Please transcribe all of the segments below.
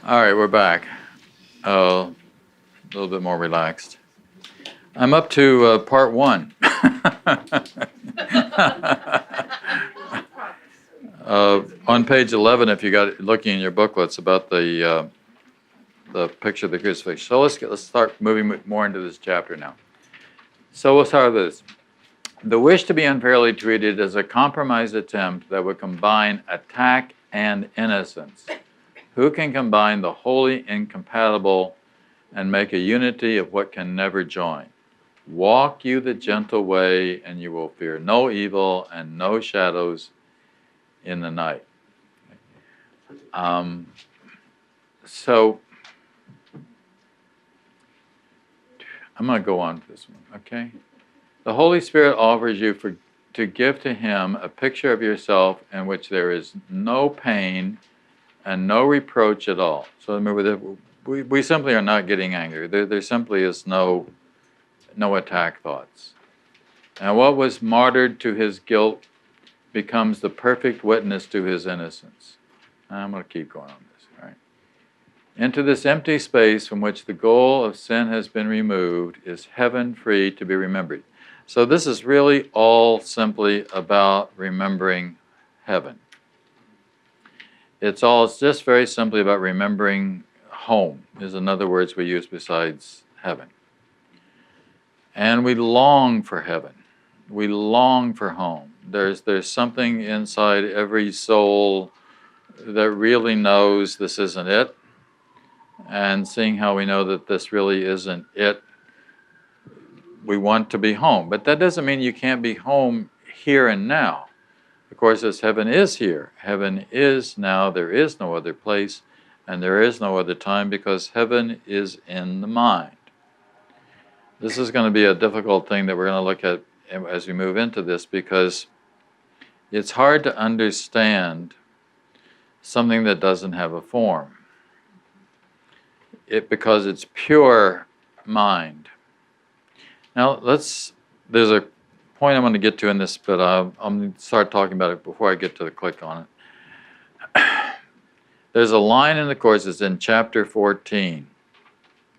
All right, we're back. A little bit more relaxed. I'm up to part one. On page 11, if you got it, looking in your booklets about the picture of the crucifix. So let's start moving more into this chapter now. So we'll start with this. The wish to be unfairly treated is a compromised attempt that would combine attack and innocence. Who can combine the wholly incompatible and make a unity of what can never join? Walk you the gentle way, and you will fear no evil and no shadows in the night. So I'm going to go on to this one, okay? The Holy Spirit offers you to give to Him a picture of yourself in which there is no pain and no reproach at all. So remember, we simply are not getting angry. There simply is no attack thoughts. And what was martyred to his guilt becomes the perfect witness to his innocence. I'm going to keep going on this. All right. Into this empty space from which the goal of sin has been removed is heaven free to be remembered. So this is really all simply about remembering heaven. It's just very simply about remembering home, is another words we use besides heaven. And we long for heaven. We long for home. There's something inside every soul that really knows this isn't it. And seeing how we know that this really isn't it, we want to be home. But that doesn't mean you can't be home here and now. Of course, as heaven is here, heaven is now, there is no other place, and there is no other time, because heaven is in the mind. This is going to be a difficult thing that we're going to look at as we move into this, because it's hard to understand something that doesn't have a form. Because it's pure mind. Now, there's a point I'm going to get to in this, but I'm going to start talking about it before I get to the click on it. There's a line in the Course, it's in chapter 14,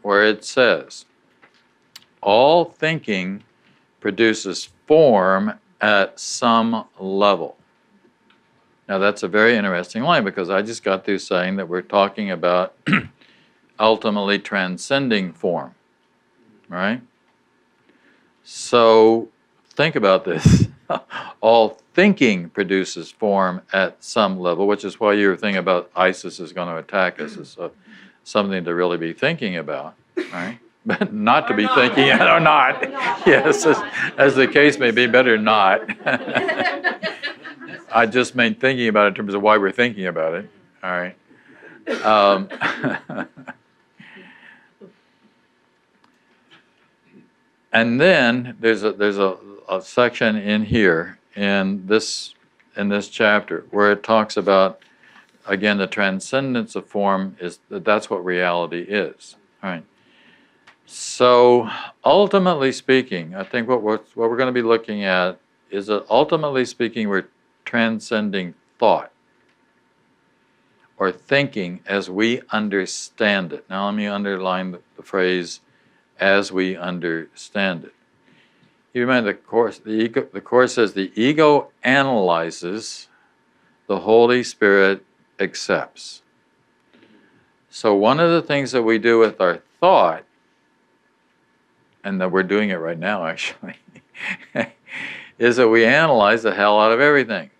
where it says, all thinking produces form at some level. Now that's a very interesting line, because I just got through saying that we're talking about ultimately transcending form, right? So think about this. All thinking produces form at some level, which is why your thing about ISIS is going to attack us is something to really be thinking about, right? But not to be thinking it or not. Yes, as the case may be, better not. I just meant thinking about it in terms of why we're thinking about it. All right. And then there's a section in here in this chapter where it talks about, again, the transcendence of form is that's what reality is. All right. So ultimately speaking, I think what we're going to be looking at is that ultimately speaking, we're transcending thought or thinking as we understand it. Now let me underline the phrase as we understand it. You remember the Course says the ego analyzes, the Holy Spirit accepts. So one of the things that we do with our thought, and that we're doing it right now actually, is that we analyze the hell out of everything.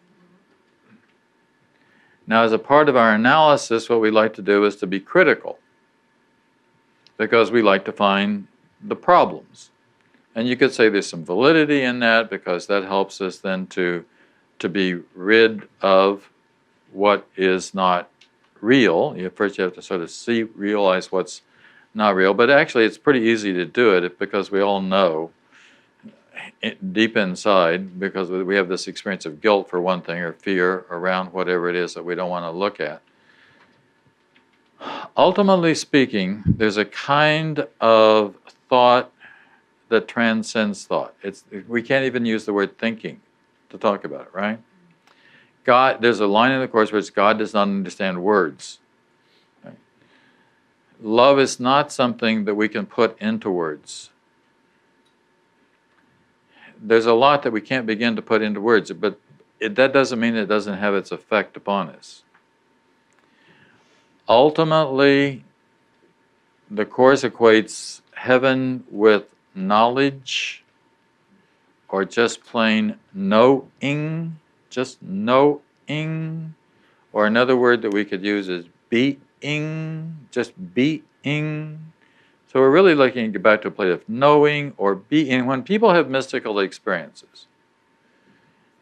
Now as a part of our analysis, what we like to do is to be critical, because we like to find the problems. And you could say there's some validity in that, because that helps us then to be rid of what is not real. First you have to sort of realize what's not real. But actually, it's pretty easy to do it because we all know deep inside, because we have this experience of guilt for one thing, or fear around whatever it is that we don't want to look at. Ultimately speaking, there's a kind of thought that transcends thought. We can't even use the word thinking to talk about it, right? God, there's a line in the Course where it's God does not understand words. Right? Love is not something that we can put into words. There's a lot that we can't begin to put into words, but that doesn't mean it doesn't have its effect upon us. Ultimately, the Course equates heaven with knowledge, or just plain knowing, just knowing, or another word that we could use is being, just being. So we're really looking to get back to a place of knowing or being. When people have mystical experiences,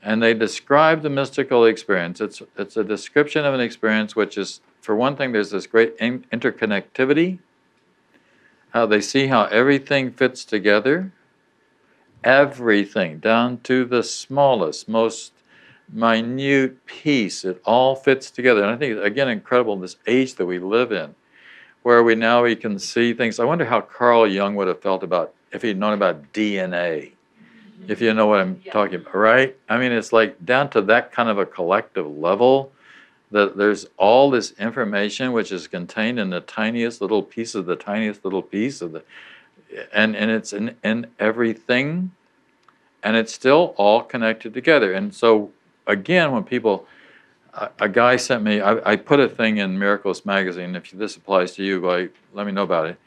and they describe the mystical experience, it's a description of an experience which is, for one thing, there's this great interconnectivity, how they see how everything fits together, everything, down to the smallest, most minute piece, it all fits together. And I think, again, incredible in this age that we live in, where we can see things. I wonder how Carl Jung would have felt about, if he'd known about DNA, if you know what I'm talking about, right? I mean, it's like down to that kind of a collective level, that there's all this information which is contained in the tiniest little piece of the tiniest little piece of the, and it's in everything, and it's still all connected together. And so, again, when people, a guy sent me, I put a thing in Miracles Magazine. If this applies to you, let me know about it.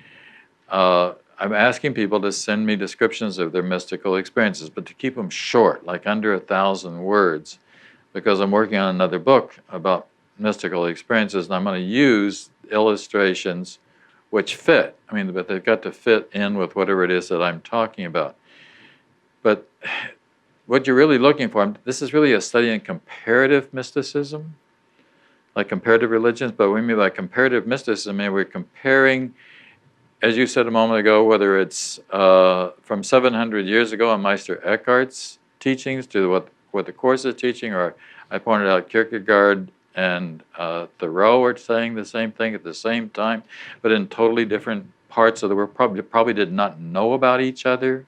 I'm asking people to send me descriptions of their mystical experiences, but to keep them short, like under 1,000 words, because I'm working on another book about mystical experiences, and I'm going to use illustrations which fit. I mean, but they've got to fit in with whatever it is that I'm talking about. But what you're really looking for, this is really a study in comparative mysticism, like comparative religions. But what we mean by comparative mysticism, I mean, we're comparing, as you said a moment ago, whether it's from 700 years ago on Meister Eckhart's teachings to what the Course is teaching, or I pointed out Kierkegaard and Thoreau are saying the same thing at the same time, but in totally different parts of the world, probably did not know about each other.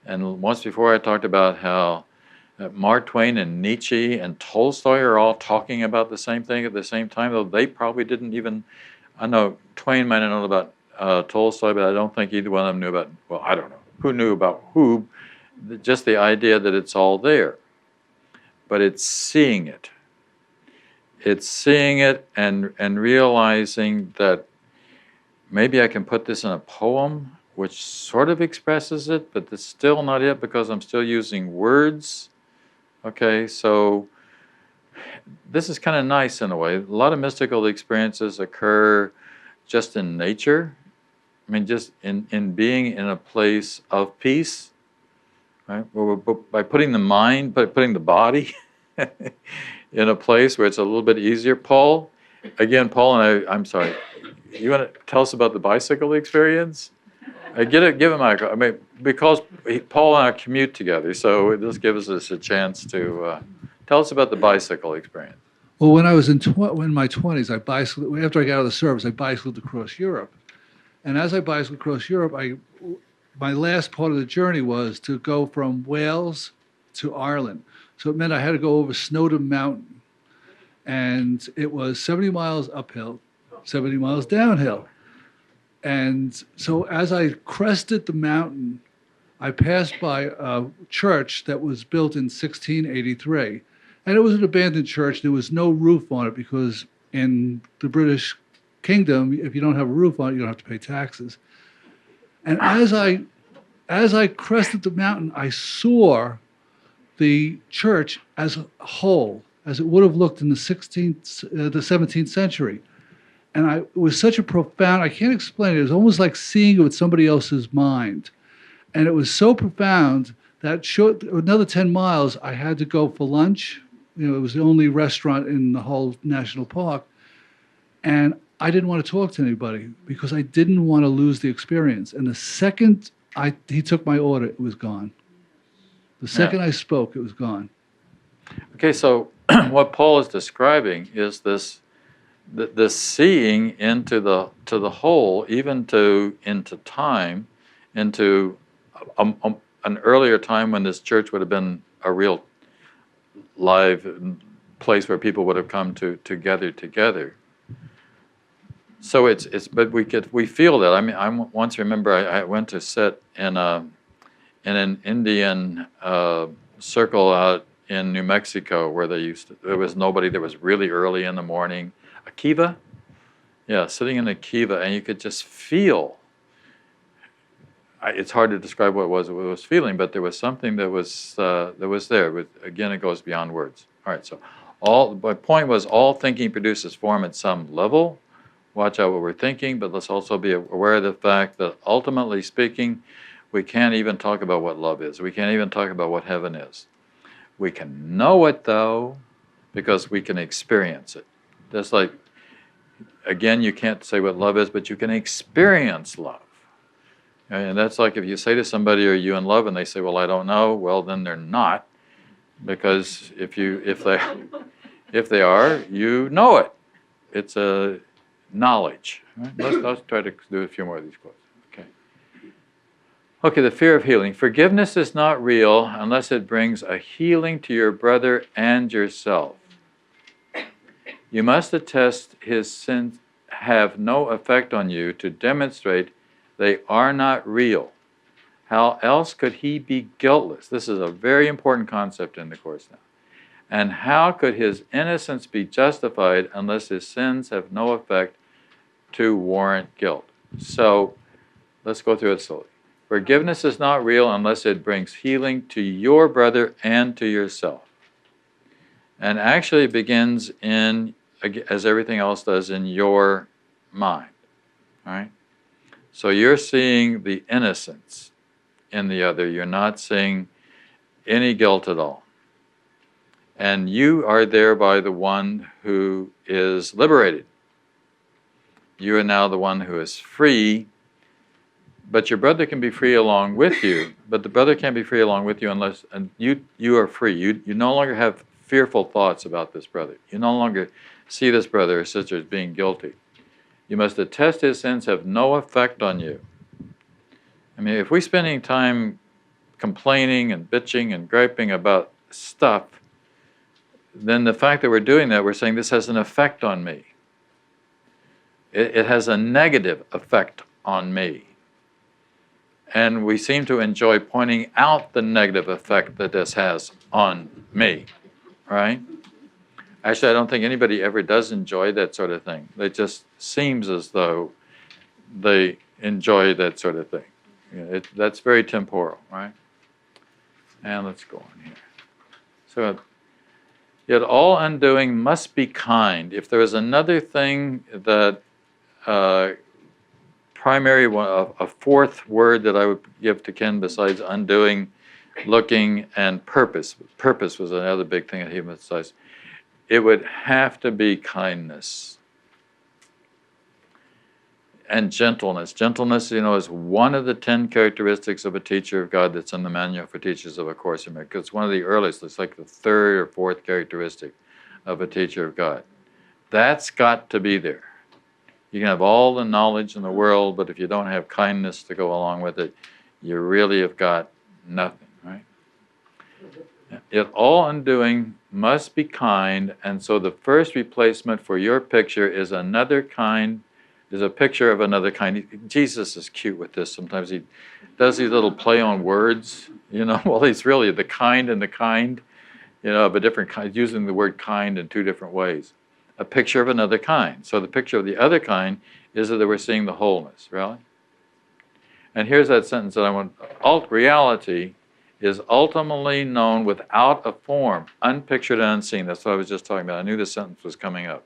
And once before I talked about how Mark Twain and Nietzsche and Tolstoy are all talking about the same thing at the same time, though they probably didn't even, I know Twain might have known about Tolstoy, but I don't think either one of them knew about, well, I don't know who knew about who, just the idea that it's all there. But it's seeing it. It's seeing it and realizing that maybe I can put this in a poem which sort of expresses it, but it's still not it because I'm still using words. Okay, so this is kind of nice in a way. A lot of mystical experiences occur just in nature. I mean, just in being in a place of peace, right? By putting the mind, by putting the body in a place where it's a little bit easier. Paul, again, Paul and I'm sorry, you want to tell us about the bicycle experience? Give him I mean, because Paul and I commute together, so this gives us a chance to tell us about the bicycle experience. Well, when I was in my 20s, I bicycled. After I got out of the service, I bicycled across Europe. And as I bicycled across Europe, my last part of the journey was to go from Wales to Ireland. So it meant I had to go over Snowdon Mountain. And it was 70 miles uphill, 70 miles downhill. And so as I crested the mountain, I passed by a church that was built in 1683. And it was an abandoned church. There was no roof on it because in the British Kingdom, if you don't have a roof on it, you don't have to pay taxes. And as I crested the mountain, I saw the church as a whole, as it would have looked in the 17th century. And it was such a profound, I can't explain it. It was almost like seeing it with somebody else's mind. And it was so profound that another 10 miles, I had to go for lunch. You know, it was the only restaurant in the whole national park. And I didn't want to talk to anybody because I didn't want to lose the experience. And the second he took my order, it was gone. The second I spoke, it was gone. Okay, so what Paul is describing is this seeing into the whole, even into time, into an earlier time when this church would have been a real live place where people would have come together. So but we feel that. I mean, I once remember I went to sit in an Indian circle out in New Mexico where there was nobody. There was really early in the morning. A kiva, yeah, sitting in a kiva, and you could just feel. It's hard to describe what it was feeling, but there was something that was there. Again, it goes beyond words. All right, so my point was all thinking produces form at some level. Watch out what we're thinking, but let's also be aware of the fact that ultimately speaking, we can't even talk about what love is. We can't even talk about what heaven is. We can know it, though, because we can experience it. Just like, again, you can't say what love is, but you can experience love. And that's like if you say to somebody, are you in love? And they say, well, I don't know. Well, then they're not. Because if they are, you know it. It's a knowledge. Right? Let's try to do a few more of these quotes. Okay, the fear of healing. Forgiveness is not real unless it brings a healing to your brother and yourself. You must attest his sins have no effect on you to demonstrate they are not real. How else could he be guiltless? This is a very important concept in the Course now. And how could his innocence be justified unless his sins have no effect to warrant guilt? So, let's go through it slowly. Forgiveness is not real unless it brings healing to your brother and to yourself. And actually it begins in, as everything else does, in your mind. All right? So you're seeing the innocence in the other. You're not seeing any guilt at all. And you are thereby the one who is liberated. You are now the one who is free. But your brother can be free along with you, but the brother can't be free along with you unless you are free. You no longer have fearful thoughts about this brother. You no longer see this brother or sister as being guilty. You must attest his sins have no effect on you. I mean, if we spend any time complaining and bitching and griping about stuff, then the fact that we're doing that, we're saying this has an effect on me. It has a negative effect on me. And we seem to enjoy pointing out the negative effect that this has on me, right? Actually, I don't think anybody ever does enjoy that sort of thing. It just seems as though they enjoy that sort of thing. That's very temporal, right? And let's go on here. So, yet all undoing must be kind. If there is another thing that a fourth word that I would give to Ken besides undoing, looking, and purpose. Purpose was another big thing that he emphasized. It would have to be kindness and gentleness. Gentleness, is one of the 10 characteristics of a teacher of God that's in the Manual for Teachers of A Course in Miracles. It's one of the earliest. It's like the third or fourth characteristic of a teacher of God. That's got to be there. You can have all the knowledge in the world, but if you don't have kindness to go along with it, you really have got nothing, right? Yet all undoing must be kind, and so the first replacement for your picture is a picture of another kind. Jesus is cute with this. Sometimes he does these little play on words, well, he's really the kind and the kind, of a different kind, using the word kind in two different ways. A picture of another kind. So the picture of the other kind is that we're seeing the wholeness, really. And here's that sentence that I want. Reality is ultimately known without a form, unpictured and unseen. That's what I was just talking about. I knew this sentence was coming up.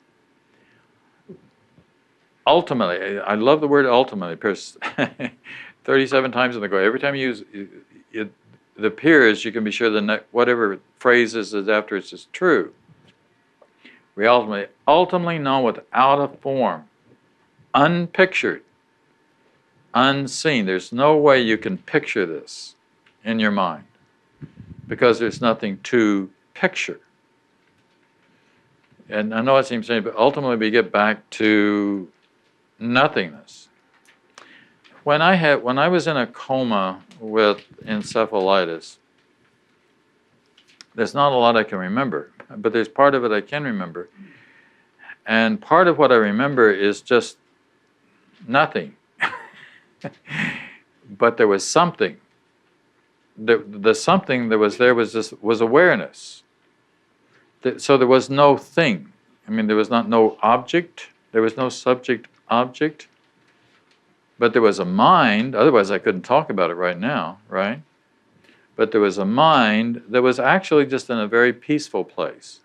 Ultimately, I love the word ultimately. It appears 37 times in the Quran. Every time you use it appears, you can be sure that whatever phrase is after is true. Ultimately known without a form. unpictured, unseen. There's no way you can picture this in your mind because there's nothing to picture. And I know it seems strange, but ultimately we get back to nothingness. When I was in a coma with encephalitis, there's not a lot I can remember, but there's part of it I can remember. And part of what I remember is just nothing. But there was something. The something that was there was awareness. So there was no thing. I mean, there was no object. There was no subject object. But there was a mind. Otherwise, I couldn't talk about it right now, right? But there was a mind that was actually just in a very peaceful place.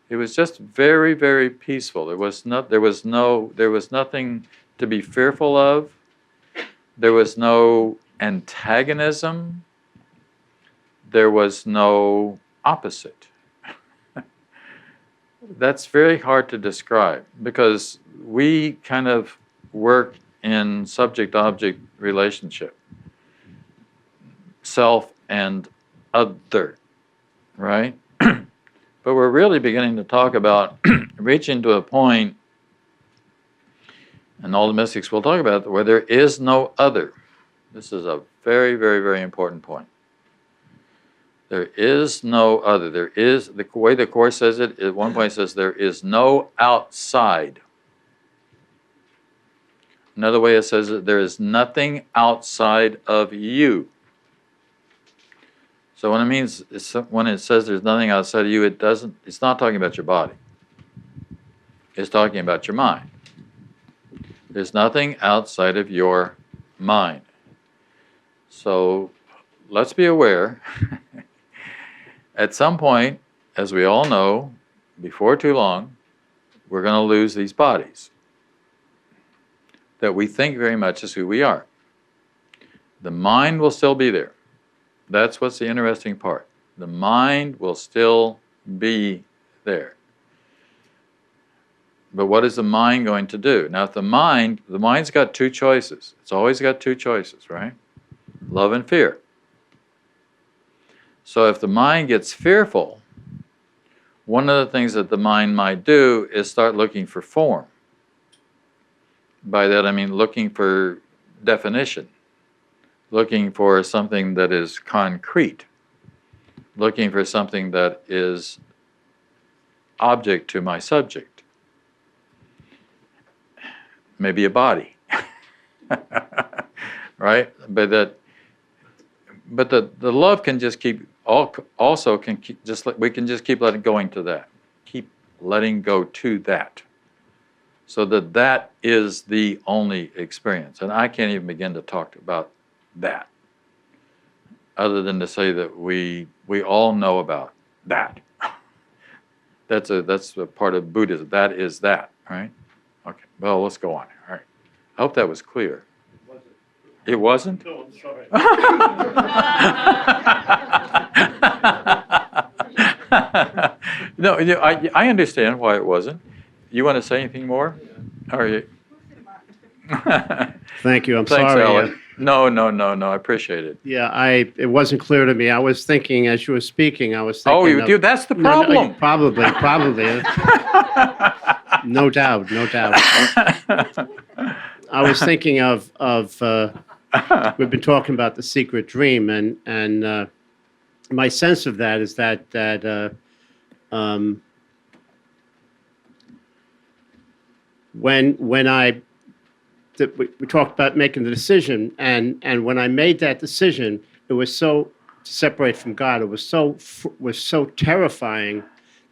It was just very, very peaceful. There was nothing to be fearful of. There was no antagonism. There was no opposite. That's very hard to describe because we kind of work in subject-object relationship, self and other, right? But we're really beginning to talk about reaching to a point, and all the mystics will talk about it, where there is no other. This is a very, very, very important point. There is no other. There is, the way the Course says it, at one point it says there is no outside. Another way it says it, there is nothing outside of you. So when it says there's nothing outside of you, it's not talking about your body. It's talking about your mind. There's nothing outside of your mind. So let's be aware, at some point, as we all know, before too long, we're going to lose these bodies that we think very much is who we are. The mind will still be there. That's what's the interesting part. The mind will still be there. But what is the mind going to do? Now, if the mind's got two choices. It's always got two choices, right? Love and fear. So if the mind gets fearful, one of the things that the mind might do is start looking for form. By that I mean looking for definition, looking for something that is concrete, looking for something that is object to my subject. Maybe a body, right? But the love can just keep, also can keep, we can just keep letting going to that, keep letting go to that. So that is the only experience. And I can't even begin to talk about that, other than to say that we all know about that. That's a part of Buddhism. That is that, right? Okay, well, let's go on. All right. I hope that was clear. It wasn't? No, I'm sorry. No, I understand why it wasn't. You want to say anything more? Are you? Thank you. I'm Thanks, sorry. Alan. No. I appreciate it. Yeah, it wasn't clear to me. I was thinking as you were speaking. I was thinking. Oh, you do. That's the problem. No, probably. No doubt. I was thinking of we've been talking about the secret dream, and my sense of that is that when we talked about making the decision, and when I made that decision, it was so to separate from God. It was so terrifying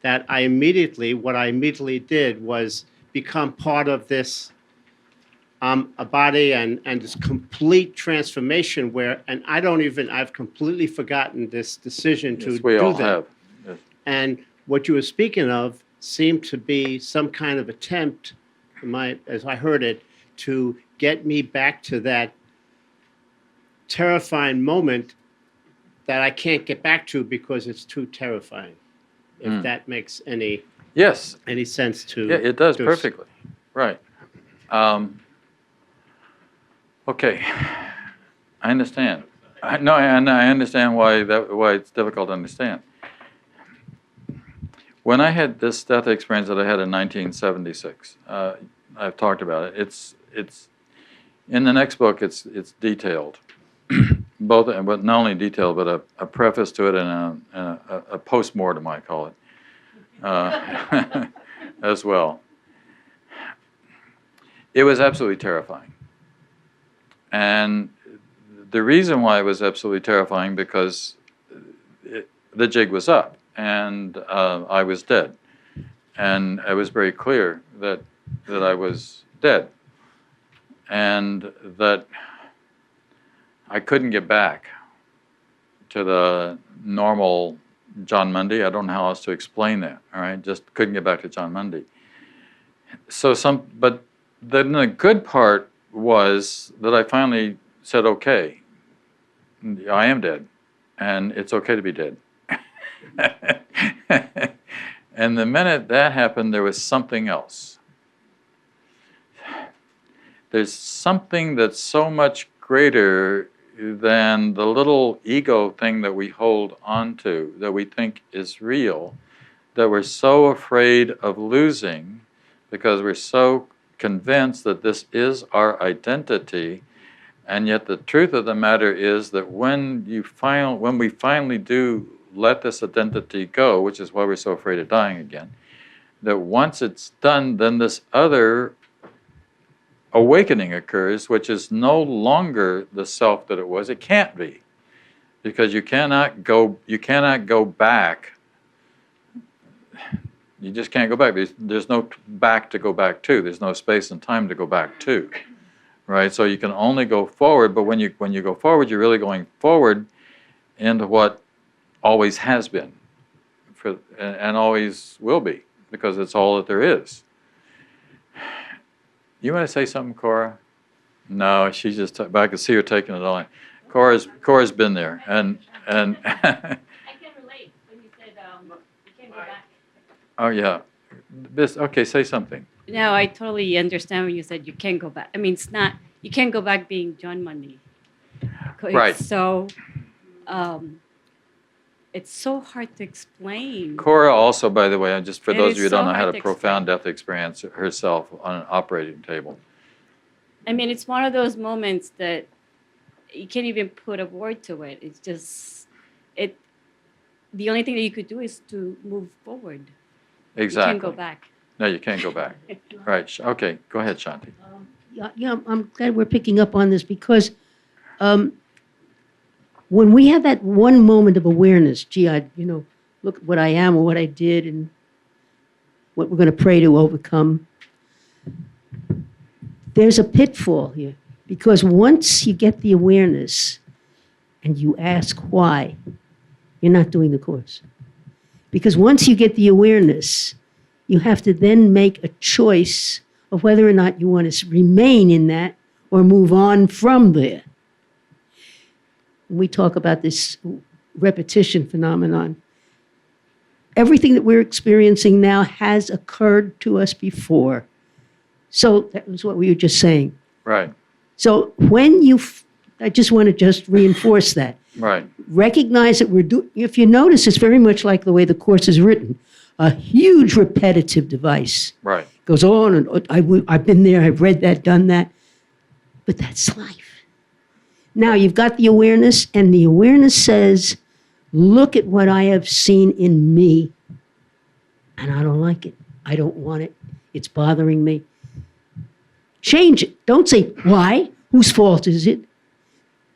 that what I immediately did was become part of this a body and this complete transformation and I've completely forgotten this decision to Yes, we do all that. have. Yes. And what you were speaking of seemed to be some kind of attempt, as I heard it, to get me back to that terrifying moment that I can't get back to because it's too terrifying. If that makes any Yes. sense to Yeah, it does to- perfectly. Right. Okay, I understand. No, and I understand why it's difficult to understand. When I had this death experience that I had in 1976, I've talked about it. It's in the next book. It's detailed, both, but not only detailed, but a preface to it and a post-mortem, I call it, as well. It was absolutely terrifying, and the reason why it was absolutely terrifying because the jig was up. And I was dead, and it was very clear that I was dead, and that I couldn't get back to the normal Jon Mundy. I don't know how else to explain that. All right, just couldn't get back to Jon Mundy. But then the good part was that I finally said, "Okay, I am dead, and it's okay to be dead." And the minute that happened, there was something else. There's something that's so much greater than the little ego thing that we hold onto, that we think is real, that we're so afraid of losing because we're so convinced that this is our identity. And yet the truth of the matter is that when we finally do let this identity go, which is why we're so afraid of dying again, that once it's done, then this other awakening occurs, which is no longer the self that it was. It can't be, because you cannot go back. You just can't go back. There's no back to go back to. There's no space and time to go back to, right? So you can only go forward. But when you go forward, you're really going forward into what always has been, and always will be, because it's all that there is. You want to say something, Cora? No, she's just. But I can see her taking it all in. Cora's been there, and. I can relate when you said you can't go back. Oh yeah, okay. Say something. No, I totally understand when you said you can't go back. I mean, it's not you can't go back being Jon Mundy. Right. So. It's so hard to explain. Cora also, by the way, just for those of you who don't know, had a to profound death experience herself on an operating table. I mean, it's one of those moments that you can't even put a word to it. It's just, the only thing that you could do is to move forward. Exactly. You can't go back. No, you can't go back. Right. Okay, go ahead, Shanti. Yeah, I'm glad we're picking up on this because when we have that one moment of awareness, gee, look at what I am or what I did and what we're going to pray to overcome, there's a pitfall here. Because once you get the awareness and you ask why, you're not doing the course. Because once you get the awareness, you have to then make a choice of whether or not you want to remain in that or move on from there. We talk about this repetition phenomenon. Everything that we're experiencing now has occurred to us before. So that was what we were just saying. Right. So I just want to reinforce that. Right. Recognize that if you notice, it's very much like the way the Course is written, a huge repetitive device. Right. Goes on and I've been there, I've read that, done that. But that's life. Now you've got the awareness, and the awareness says, look at what I have seen in me, and I don't like it. I don't want it. It's bothering me. Change it. Don't say, why? Whose fault is it?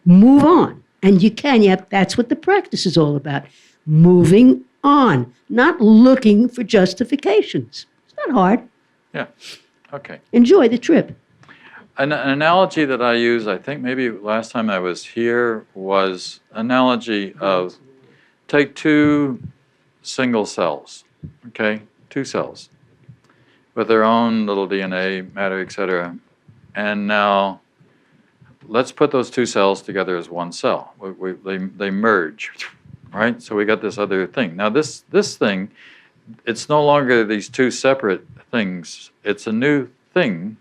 Move on. And you can. That's what the practice is all about. Moving on, not looking for justifications. It's not hard. Yeah. Okay. Enjoy the trip. An analogy that I use, I think maybe last time I was here, was analogy of take two single cells, okay? Two cells with their own little DNA, matter, etc. And now let's put those two cells together as one cell. They merge, right? So we got this other thing. Now this thing, it's no longer these two separate things. It's a new thing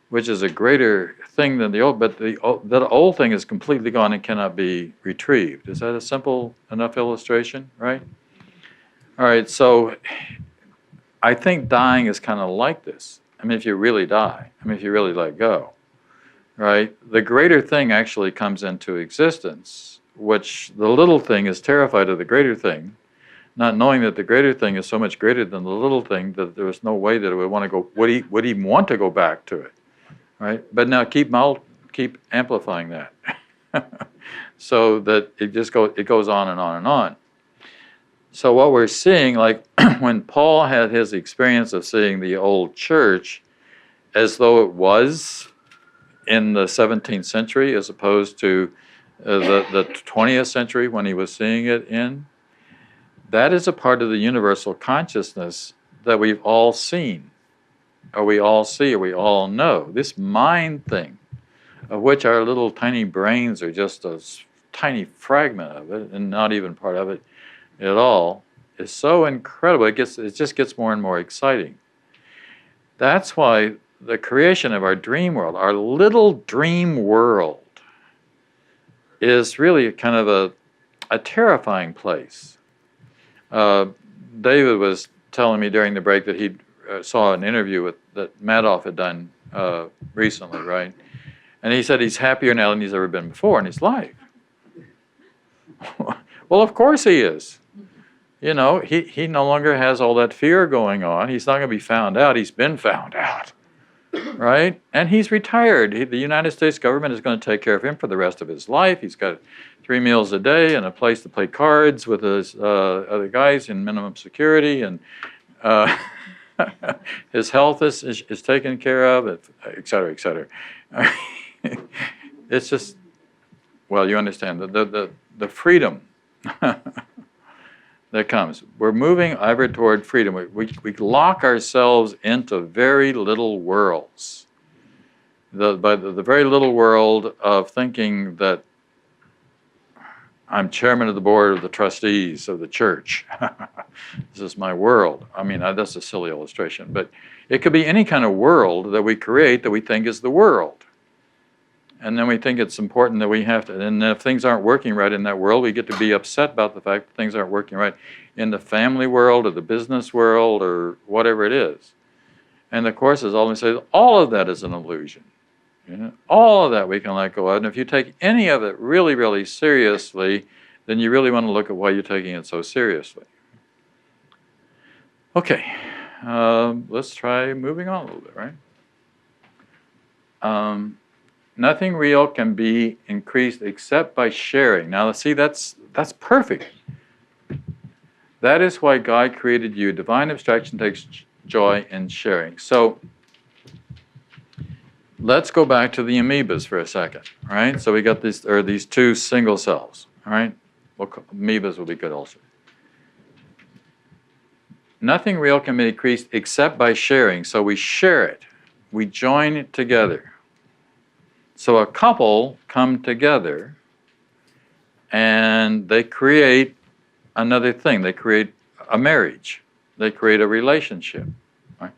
which is a greater thing than the old, but the old thing is completely gone and cannot be retrieved. Is that a simple enough illustration, right? All right, so I think dying is kind of like this. I mean, if you really die, I mean, if you really let go, right? The greater thing actually comes into existence, which the little thing is terrified of the greater thing, not knowing that the greater thing is so much greater than the little thing that there was no way that it would want to go, would even want to go back to it, right? But now keep amplifying that, so that it goes on and on and on. So what we're seeing, like when Paul had his experience of seeing the old church as though it was in the 17th century as opposed to the 20th century when he was seeing it in, that is a part of the universal consciousness that we've all seen, or we all see, or we all know. This mind thing, of which our little tiny brains are just a tiny fragment of it, and not even part of it at all, is so incredible. It just gets more and more exciting. That's why the creation of our dream world, our little dream world, is really kind of a terrifying place. David was telling me during the break that he saw an interview that Madoff had done recently, right? And he said he's happier now than he's ever been before in his life. Well, of course he is. You know, he no longer has all that fear going on. He's not going to be found out. He's been found out, right? And he's retired. The United States government is going to take care of him for the rest of his life. He's got 3 meals a day and a place to play cards with his other guys in minimum security, and his health is taken care of, et cetera, et cetera. It's just, well, you understand the freedom that comes. We're moving ever toward freedom. We lock ourselves into very little worlds. By the very little world of thinking that I'm chairman of the board of the trustees of the church. This is my world. I mean, that's a silly illustration, but it could be any kind of world that we create that we think is the world. And then we think it's important that we have to, and if things aren't working right in that world, we get to be upset about the fact that things aren't working right in the family world or the business world or whatever it is. And the Course is always says all of that is an illusion. You know, all of that we can let go of. And if you take any of it really, really seriously, then you really want to look at why you're taking it so seriously. Okay, let's try moving on a little bit, right? Nothing real can be increased except by sharing. Now, see, that's perfect. That is why God created you. Divine abstraction takes joy in sharing. So let's go back to the amoebas for a second, right? So we got these two single cells, all right? Well, amoebas will be good also. Nothing real can be increased except by sharing. So we share it. We join it together. So a couple come together and they create another thing. They create a marriage. They create a relationship. Right?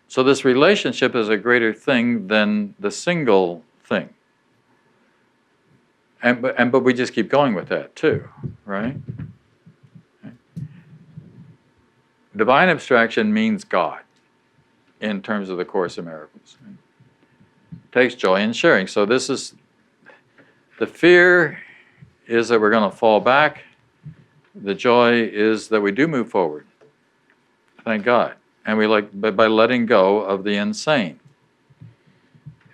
So this relationship is a greater thing than the single thing. But we just keep going with that too, right? Divine abstraction means God in terms of the Course in Miracles. Takes joy in sharing. So this is, the fear is that we're going to fall back. The joy is that we do move forward. Thank God. And we by letting go of the insane.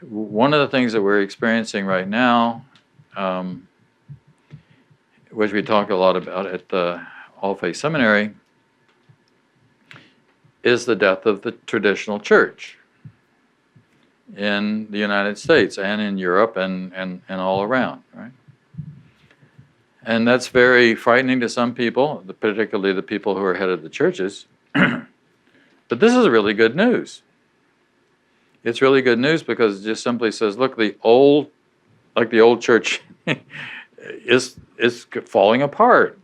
One of the things that we're experiencing right now, which we talk a lot about at the All Faith Seminary, is the death of the traditional church in the United States and in Europe and all around, right? And that's very frightening to some people, particularly the people who are head of the churches. But this is really good news. It's really good news because it just simply says, look, the old church is falling apart.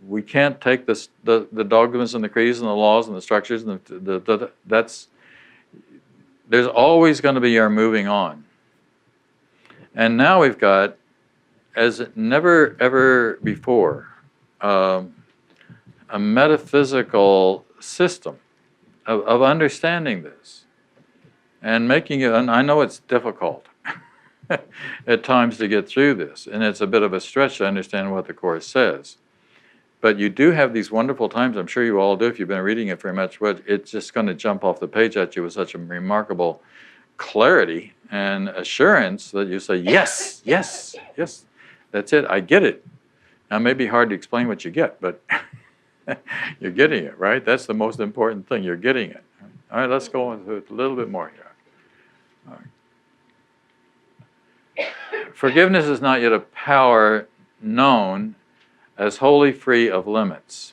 We can't take the dogmas and the creeds and the laws and the structures and there's always going to be our moving on. And now we've got, as never ever before, a metaphysical system of understanding this and making it, and I know it's difficult at times to get through this, and it's a bit of a stretch to understand what the Course says. But you do have these wonderful times, I'm sure you all do if you've been reading it very much, but it's just going to jump off the page at you with such a remarkable clarity and assurance that you say, yes, yes, yes, that's it, I get it. Now, it may be hard to explain what you get, but you're getting it, right? That's the most important thing, you're getting it. All right, let's go into a little bit more here. All right. Forgiveness is not yet a power known as wholly free of limits.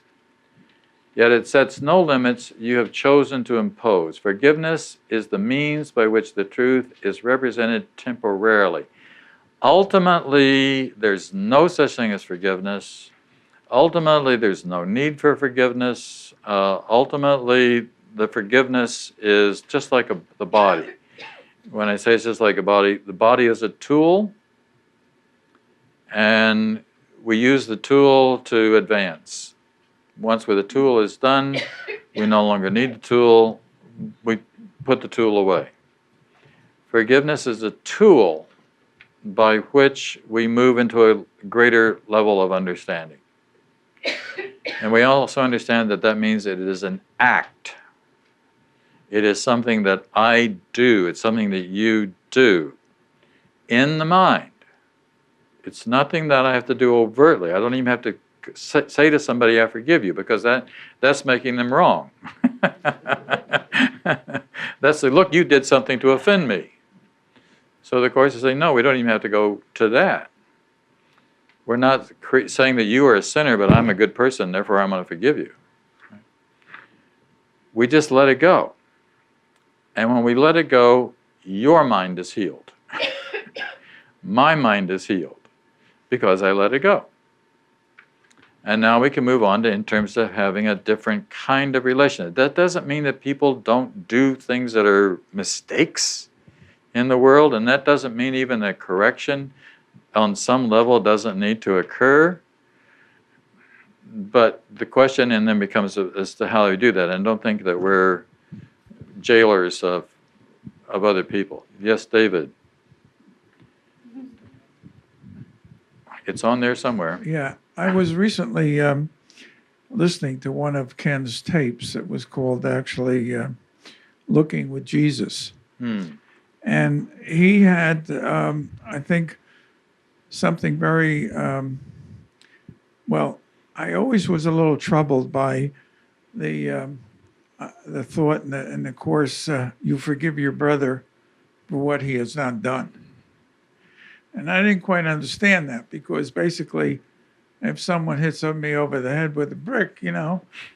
Yet it sets no limits you have chosen to impose. Forgiveness is the means by which the truth is represented temporarily. Ultimately, there's no such thing as forgiveness. Ultimately, there's no need for forgiveness. Ultimately, the forgiveness is just like the body. When I say it's just like a body, the body is a tool, and we use the tool to advance. Once the tool is done, we no longer need the tool, we put the tool away. Forgiveness is a tool by which we move into a greater level of understanding. And we also understand that that means it is an act. It is something that I do. It's something that you do in the mind. It's nothing that I have to do overtly. I don't even have to say to somebody, I forgive you, because that's making them wrong. That's the, look, you did something to offend me. So the Course is saying, no, we don't even have to go to that. We're not saying that you are a sinner, but I'm a good person, therefore I'm going to forgive you. We just let it go. And when we let it go, your mind is healed. My mind is healed because I let it go. And now we can move on to in terms of having a different kind of relation. That doesn't mean that people don't do things that are mistakes in the world, and that doesn't mean even that correction on some level doesn't need to occur. But the question and then becomes as to how we do that. And don't think that we're jailers of other people. Yes, David. It's on there somewhere. Yeah, I was recently listening to one of Ken's tapes that was called actually Looking with Jesus. And he had, I think, something very, well, I always was a little troubled by the thought in the Course, you forgive your brother for what he has not done. And I didn't quite understand that, because basically, if someone hits me over the head with a brick,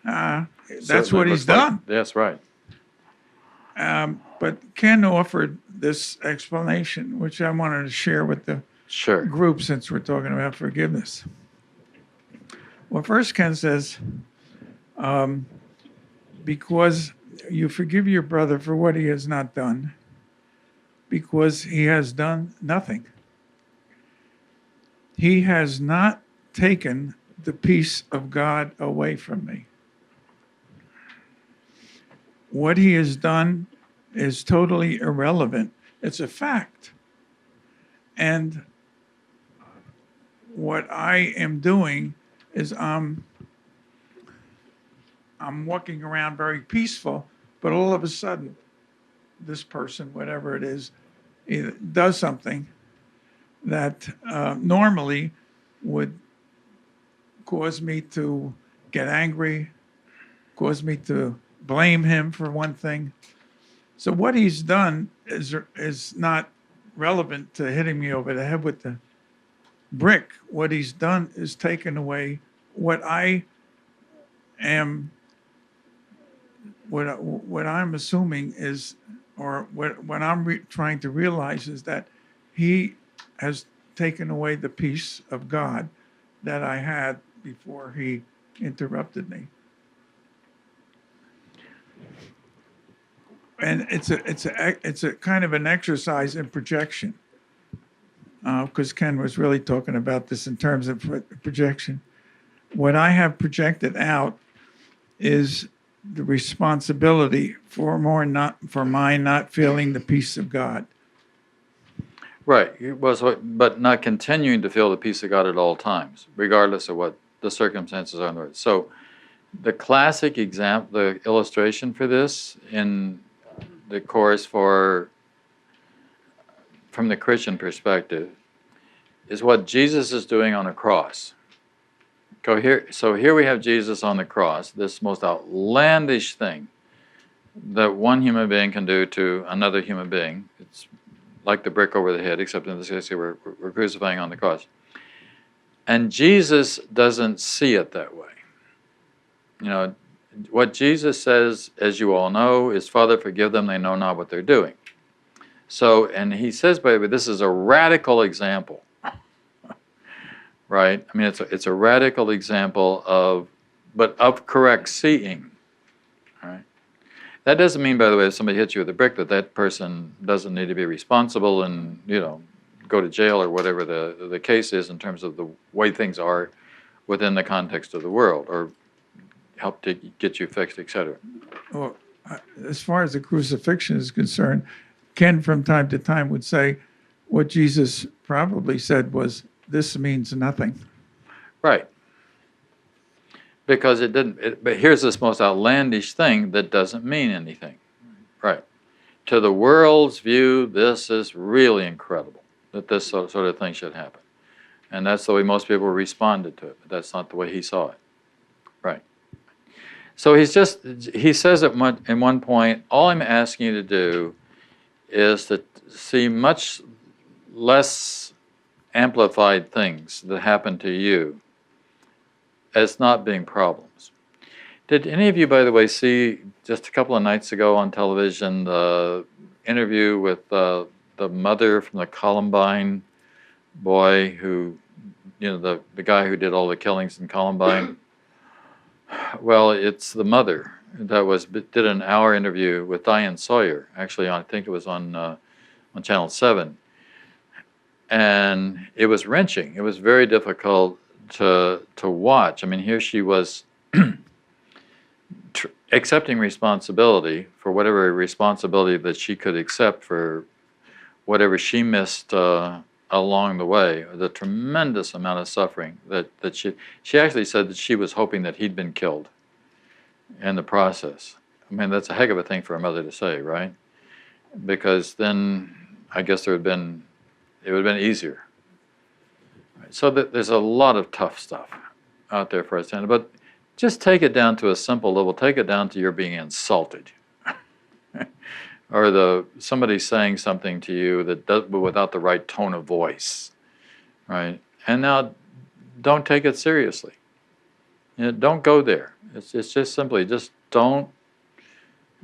that's what he's done. That's right. But Ken offered this explanation, which I wanted to share with the group since we're talking about forgiveness. Well, first Ken says, because you forgive your brother for what he has not done, because he has done nothing. He has not taken the peace of God away from me. What he has done is totally irrelevant. It's a fact. And what I am doing is I'm walking around very peaceful, but all of a sudden, this person, whatever it is, does something that normally would cause me to get angry, cause me to blame him for one thing. So what he's done is not relevant to hitting me over the head with the brick. What he's done is taken away what I am, what I'm assuming is, or what I'm trying to realize is that he has taken away the peace of God that I had before he interrupted me. and it's a kind of an exercise in projection, because Ken was really talking about this in terms of projection. What I have projected out is the responsibility for my not feeling the peace of God. Right. But not continuing to feel the peace of God at all times, regardless of what the circumstances are in the world. So the classic example, the illustration for this in the course from the Christian perspective is what Jesus is doing on a cross. So here we have Jesus on the cross, this most outlandish thing that one human being can do to another human being. It's like the brick over the head, except in this case we're crucifying on the cross. And Jesus doesn't see it that way. You know, what Jesus says, as you all know, is, Father, forgive them, they know not what they're doing. So, and he says, by the way, this is a radical example. Right? I mean, it's a radical example of correct seeing. Right? That doesn't mean, by the way, if somebody hits you with a brick, that person doesn't need to be responsible and, go to jail or whatever the case is in terms of the way things are within the context of the world, or help to get you fixed, etc. Well, as far as the crucifixion is concerned, Ken from time to time would say what Jesus probably said was, this means nothing. Right. Because it didn't, but here's this most outlandish thing that doesn't mean anything. Right. To the world's view, this is really incredible that this sort of thing should happen. And that's the way most people responded to it, but that's not the way he saw it. Right. So he says at in one point, all I'm asking you to do is to see much less amplified things that happen to you as not being problems. Did any of you, by the way, see just a couple of nights ago on television the interview with the mother from the Columbine boy who, the guy who did all the killings in Columbine? Well, it's the mother that did an hour interview with Diane Sawyer, actually, I think it was on Channel 7. And it was wrenching. It was very difficult to watch. I mean, here she was accepting responsibility for whatever responsibility that she could accept for whatever she missed along the way, the tremendous amount of suffering that she actually said that she was hoping that he'd been killed in the process. I mean, that's a heck of a thing for a mother to say, right? Because then I guess it would have been easier. So there's a lot of tough stuff out there for us to handle, but just take it down to a simple level. Take it down to you're being insulted. Or somebody saying something to you but without the right tone of voice, right? And now, don't take it seriously. Don't go there. It's just simply, just don't.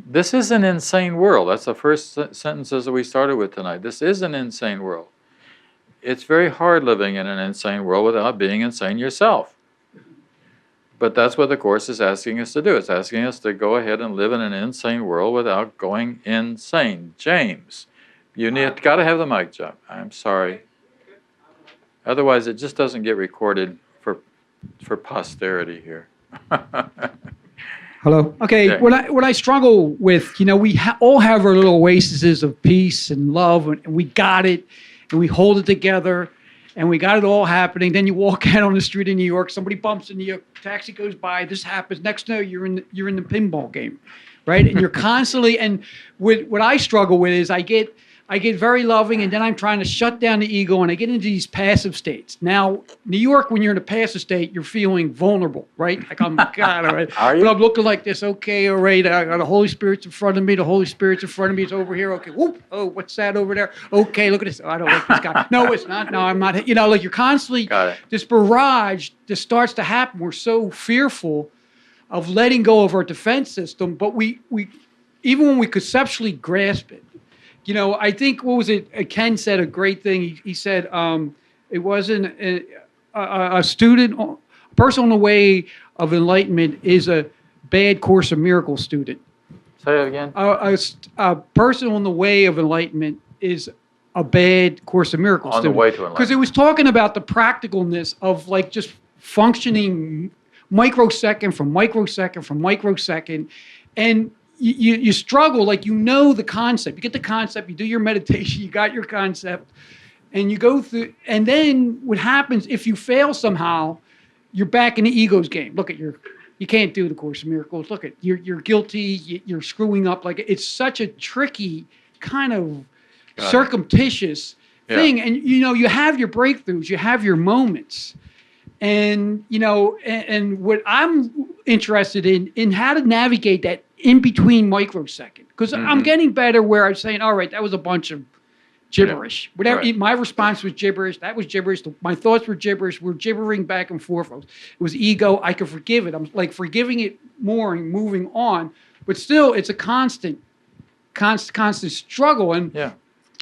This is an insane world. That's the first sentences that we started with tonight. This is an insane world. It's very hard living in an insane world without being insane yourself. But that's what the Course is asking us to do. It's asking us to go ahead and live in an insane world without going insane. James, got to have the mic, John. I'm sorry. Otherwise, it just doesn't get recorded for posterity here. Hello. Okay. Yeah. What I struggle with, we all have our little oases of peace and love, and we got it, and we hold it together. And we got it all happening. Then you walk out on the street in New York, somebody bumps into you, taxi goes by, this happens. Next thing you're in the pinball game, right? And you're constantly, and what I struggle with is I get very loving, and then I'm trying to shut down the ego, and I get into these passive states. Now, New York, when you're in a passive state, you're feeling vulnerable, right? Like, I'm God, all right. Are you? But I'm looking like this. Okay, all right. I got the Holy Spirit's in front of me. The Holy Spirit's in front of me. It's over here. Okay. Whoop. Oh, what's that over there? Okay, look at this. Oh, I don't like this guy. No, it's not. No, I'm not. Like you're constantly this barrage that starts to happen. We're so fearful of letting go of our defense system, but we even when we conceptually grasp it. I think, what was it? Ken said a great thing. He said it wasn't a student, a person on the way of enlightenment is a bad Course of Miracles student. Say it again. A person on the way of enlightenment is a bad Course of Miracles On the student. way to enlightenment. Because it was talking about the practicalness of like just functioning microsecond from microsecond from microsecond. And you struggle, like, you know, the concept. You get the concept, you do your meditation, you got your concept, and you go through. And then what happens if you fail somehow, you're back in the ego's game. Look at you can't do the Course of Miracles. Look at you're guilty. You're screwing up. Like, it's such a tricky kind of circuitous thing. And you have your breakthroughs, you have your moments, and and what I'm interested in how to navigate that in between microsecond, because I'm getting better where I'm saying, all right, that was a bunch of gibberish. Whatever. Right. My response was gibberish. That was gibberish. My thoughts were gibberish. We're gibbering back and forth. It was ego. I could forgive it. I'm like forgiving it more and moving on. But still, it's a constant struggle. And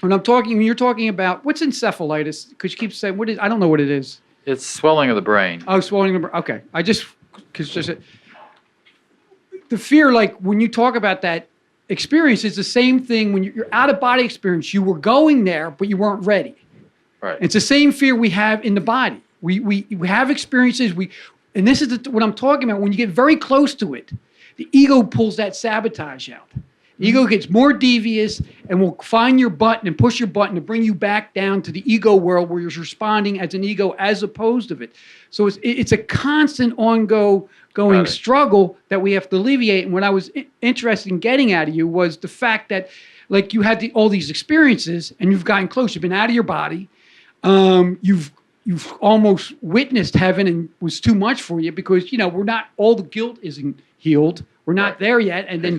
when you're talking about what's encephalitis, because you keep saying I don't know what it is. It's swelling of the brain. Oh, swelling. Okay. The fear, like when you talk about that experience, is the same thing when you're out of body experience. You were going there, but you weren't ready. Right. It's the same fear we have in the body. We have experiences. And this is what I'm talking about. When you get very close to it, the ego pulls that sabotage out. The ego gets more devious and will find your button and push your button to bring you back down to the ego world where you're responding as an ego as opposed to it. So it's a constant ongoing struggle that we have to alleviate. And what I was interested in getting out of you was the fact that, like, you had all these experiences and you've gotten close. You've been out of your body. You've almost witnessed heaven and was too much for you because, we're not, all the guilt isn't healed. We're not there yet. And then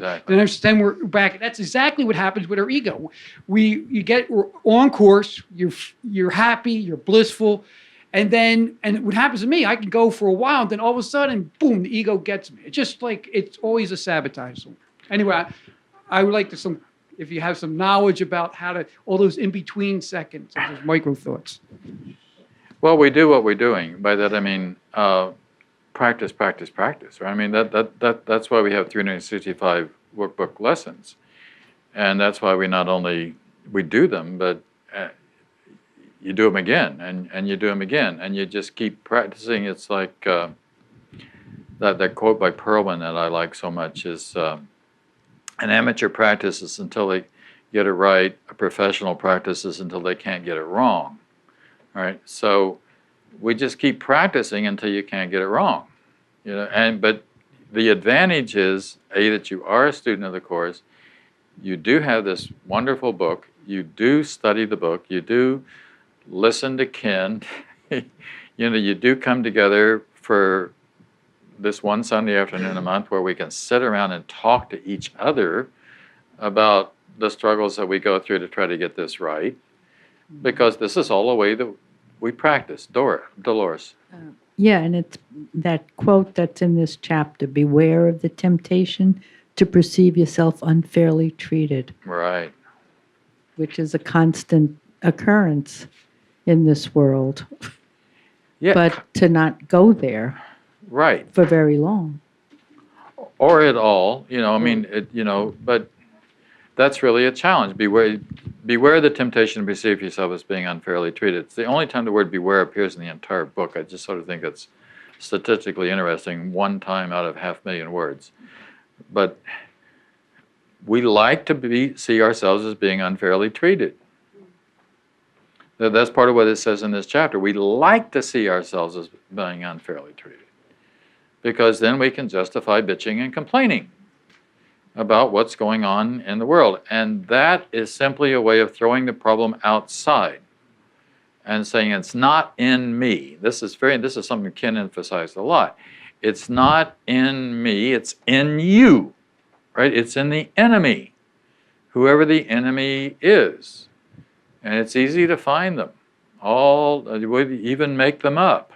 we're back. That's exactly what happens with our ego. We're on course. You're happy. You're blissful. And what happens to me, I can go for a while, and then all of a sudden, boom, the ego gets me. It's just like, it's always a sabotage. Anyway, I would like to, if you have some knowledge about how to, all those in-between seconds, those micro thoughts. Well, we do what we're doing. By that I mean practice, practice, practice. Right? I mean that's why we have 365 workbook lessons, and that's why we not only do them, but you do them again, and you do them again, and you just keep practicing. It's like that quote by Perlman that I like so much is, an amateur practices until they get it right, a professional practices until they can't get it wrong. All right, so we just keep practicing until you can't get it wrong, but the advantage is that you are a student of the course, you do have this wonderful book, you do study the book, you do listen to kin, you do come together for this one Sunday afternoon a month where we can sit around and talk to each other about the struggles that we go through to try to get this right, because this is all the way that we practice. Dolores. Yeah, and it's that quote that's in this chapter, beware of the temptation to perceive yourself unfairly treated. Right. Which is a constant occurrence in this world. Yeah. But to not go there. Right. For very long. Or at all, but that's really a challenge. Beware the temptation to perceive yourself as being unfairly treated. It's the only time the word beware appears in the entire book. I just sort of think it's statistically interesting, one time out of 500,000 words. But we like to see ourselves as being unfairly treated. That's part of what it says in this chapter. We like to see ourselves as being unfairly treated, because then we can justify bitching and complaining about what's going on in the world. And that is simply a way of throwing the problem outside and saying it's not in me. This is something Ken emphasized a lot. It's not in me, it's in you, right? It's in the enemy, whoever the enemy is. And it's easy to find them. We even make them up.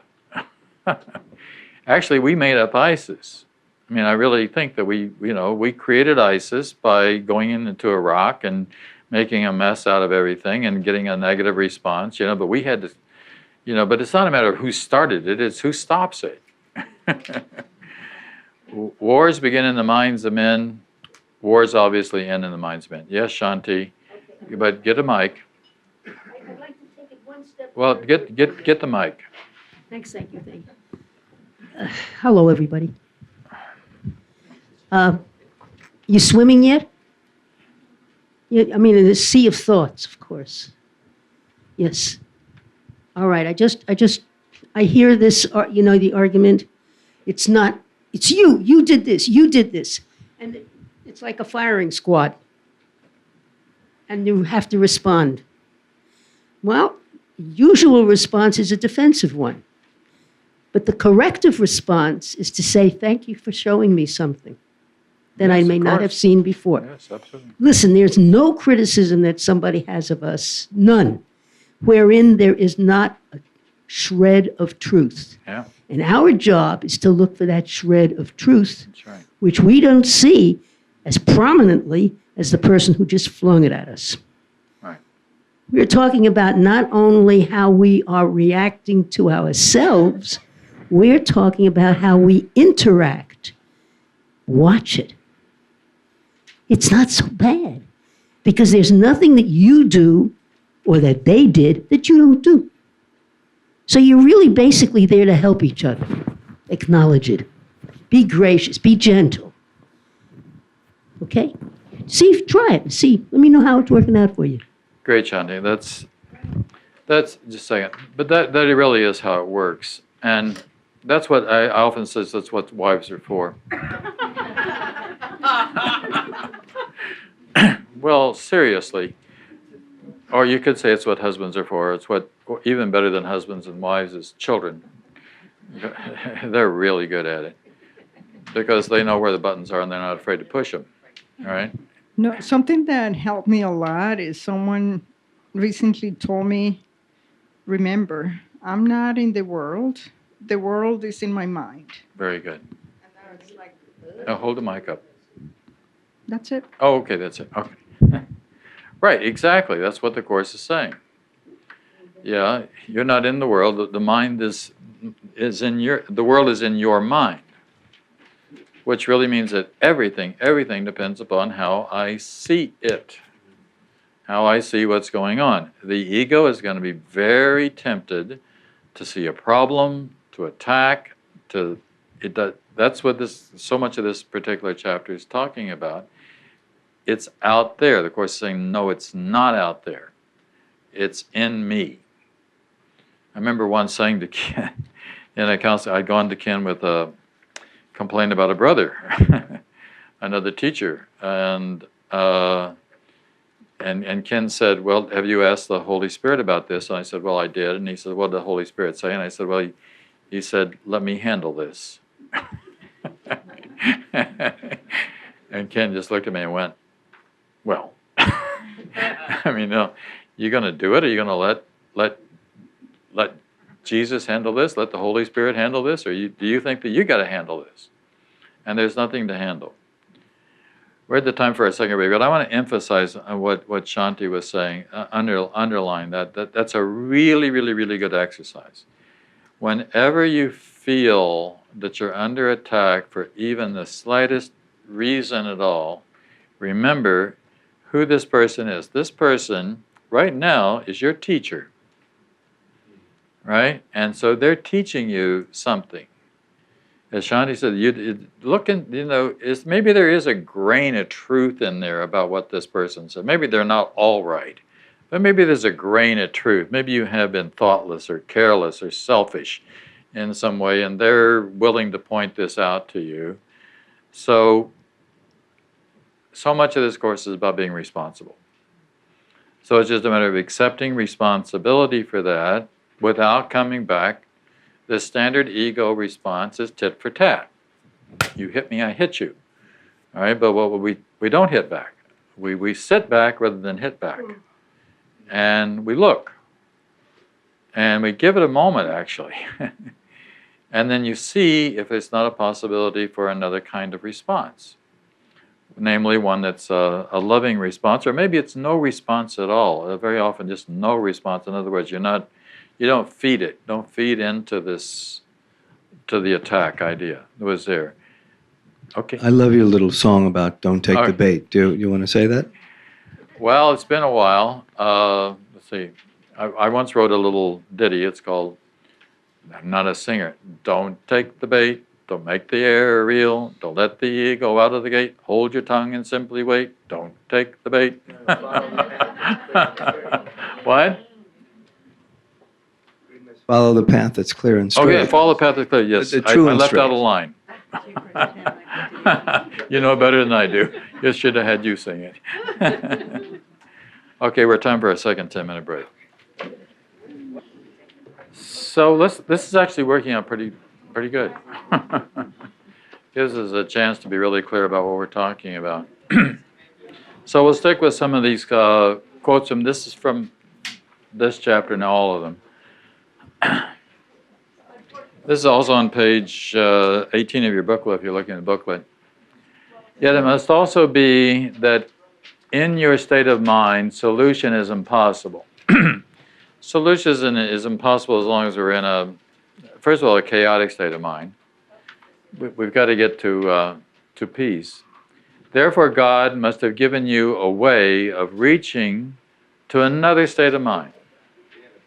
Actually, we made up ISIS. I mean, I really think that we created ISIS by going into Iraq and making a mess out of everything and getting a negative response, but we had to, but it's not a matter of who started it, it's who stops it. Wars begin in the minds of men, Wars obviously end in the mind's bent. Yes, Shanti, but get a mic. I'd like to take it one step. Well, get the mic. Thanks, thank you. Hello, everybody. You swimming yet? Yeah, I mean, in a sea of thoughts, of course. Yes. All right. I hear this. The argument. It's not. It's you. You did this. You did this, and it's like a firing squad, and you have to respond. Well, usual response is a defensive one. But the corrective response is to say, thank you for showing me something that I Yes, may of not course. have seen before. Yes, absolutely. Listen, there's no criticism that somebody has of us, none, wherein there is not a shred of truth. Yeah, And our job is to look for that shred of truth, that's right. which we don't see as prominently as the person who just flung it at us. Right. We're talking about not only how we are reacting to ourselves, we're talking about how we interact. Watch it. It's not so bad because there's nothing that you do or that they did that you don't do. So you're really basically there to help each other. Acknowledge it. Be gracious. Be gentle. Okay? See, try it. See. Let me know how it's working out for you. Great, Shanti. That's just a second. But that really is how it works. And that's what I often says, that's what wives are for. Well, seriously. Or you could say it's what husbands are for. It's what, even better than husbands and wives, is children. They're really good at it. Because they know where the buttons are and they're not afraid to push them. All right? No, something that helped me a lot is someone recently told me, remember, I'm not in the world is in my mind. Very good. Now hold the mic up. That's it. Oh, okay, that's it. Okay. Right, exactly. That's what the Course is saying. Yeah, you're not in the world. The mind is the world is in your mind. Which really means that everything depends upon how I see it. How I see what's going on. The ego is going to be very tempted to see a problem, to attack, that's what so much of this particular chapter is talking about. It's out there. The Course is saying, no, it's not out there. It's in me. I remember once saying to Ken, in a counseling, I'd gone to Ken with a complaint about a brother, another teacher, and Ken said, well, have you asked the Holy Spirit about this? And I said, well, I did. And he said, what did the Holy Spirit say? And I said, well, he said, let me handle this. And Ken just looked at me and went, well, I mean, no, you going to do it? Are you going to let Jesus handle this? Let the Holy Spirit handle this? Or do you think that you got to handle this? And there's nothing to handle. We're at the time for our second break, but I want to emphasize what Shanti was saying, underline that's a really, really, really good exercise. Whenever you feel that you're under attack for even the slightest reason at all, remember who this person is. This person, right now, is your teacher, right? And so they're teaching you something. As Shanti said, maybe there is a grain of truth in there about what this person said. Maybe they're not all right, but maybe there's a grain of truth. Maybe you have been thoughtless or careless or selfish in some way, and they're willing to point this out to you. So much of this Course is about being responsible. So it's just a matter of accepting responsibility for that without coming back. The standard ego response is tit for tat. You hit me, I hit you. All right, but we don't hit back. We sit back rather than hit back. And we look. And we give it a moment, actually. And then you see if it's not a possibility for another kind of response. Namely, one that's a loving response, or maybe it's no response at all. Very often, just no response. In other words, you don't feed it. Don't feed into the attack idea that was there. Okay. I love your little song about don't take All the right. bait. Do you want to say that? Well, it's been a while. Let's see. I once wrote a little ditty. It's called, I'm not a singer. Don't take the bait. Don't make the air real. Don't let the ego out of the gate. Hold your tongue and simply wait. Don't take the bait. What? Follow the path that's clear and straight. Okay, follow the path that's clear. Yes, The I true and left out straight. a line. You know better than I do. Just should have had you sing it. Okay, we're time for a second 10-minute break. So this is actually working out pretty good. Gives us a chance to be really clear about what we're talking about. So we'll stick with some of these quotes from this is from this chapter and all of them. This is also on page 18 of your booklet if you're looking at the booklet. Yet it must also be that in your state of mind, solution is impossible. Solution is impossible as long as we're in first of all, a chaotic state of mind. We've got to get to peace. Therefore, God must have given you a way of reaching to another state of mind.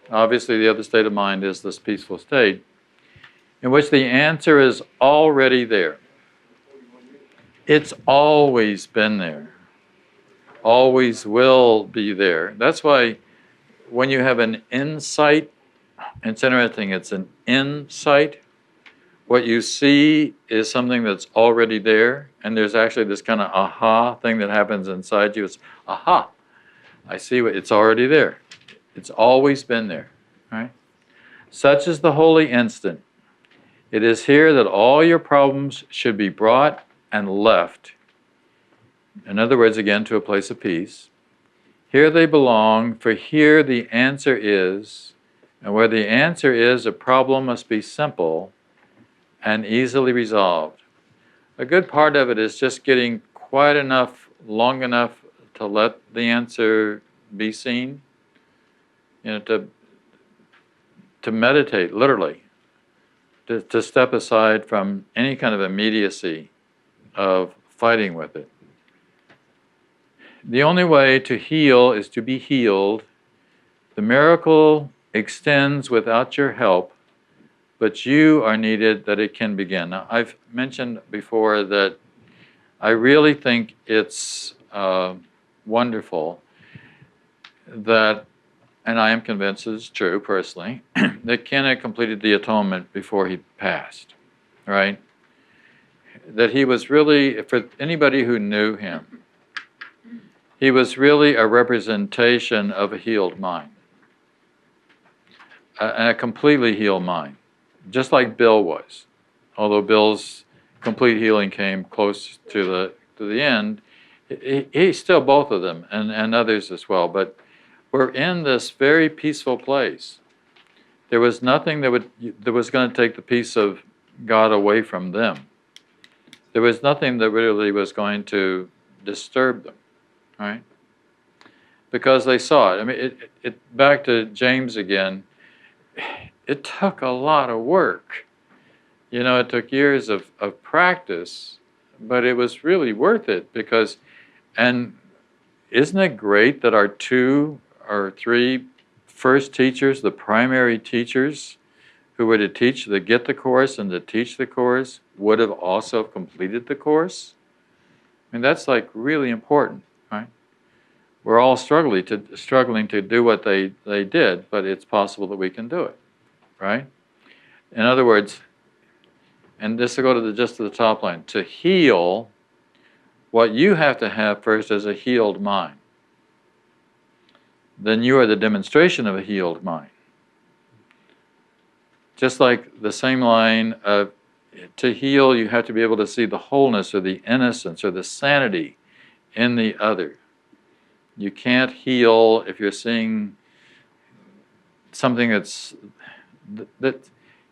Obviously, the other state of mind is this peaceful state, in which the answer is already there. It's always been there. Always will be there. That's why when you have an insight, it's interesting, it's an insight. What you see is something that's already there, and there's actually this kind of aha thing that happens inside you. It's, aha, I see what, it's already there. It's always been there, right? Such is the holy instant. It is here that all your problems should be brought and left. In other words, again, to a place of peace. Here they belong, for here the answer is, and where the answer is, a problem must be simple and easily resolved. A good part of it is just getting quiet enough, long enough to let the answer be seen, to meditate, literally, to step aside from any kind of immediacy of fighting with it. The only way to heal is to be healed. The miracle extends without your help, but you are needed that it can begin. Now, I've mentioned before that I really think it's wonderful that, and I am convinced it's true personally, that Ken had completed the atonement before he passed, right? That he was really, for anybody who knew him, he was really a representation of a healed mind, a completely healed mind, just like Bill was. Although Bill's complete healing came close to the end, he still, both of them, and others as well, but we're in this very peaceful place. There was nothing that was going to take the peace of God away from them. There was nothing that really was going to disturb them, right? Because they saw it. I mean, back to James again, it took a lot of work. It took years of practice, but it was really worth it because, and isn't it great that our 2 or 3 first teachers, the primary teachers who were to teach, to get the course and to teach the course, would have also completed the course? I mean, that's like really important, right? We're all struggling to do what they did, but it's possible that we can do it, right? In other words, and this will go to just to the top line, to heal, what you have to have first is a healed mind. Then you are the demonstration of a healed mind. Just like the same line of, to heal, you have to be able to see the wholeness or the innocence or the sanity in the other. You can't heal if you're seeing something that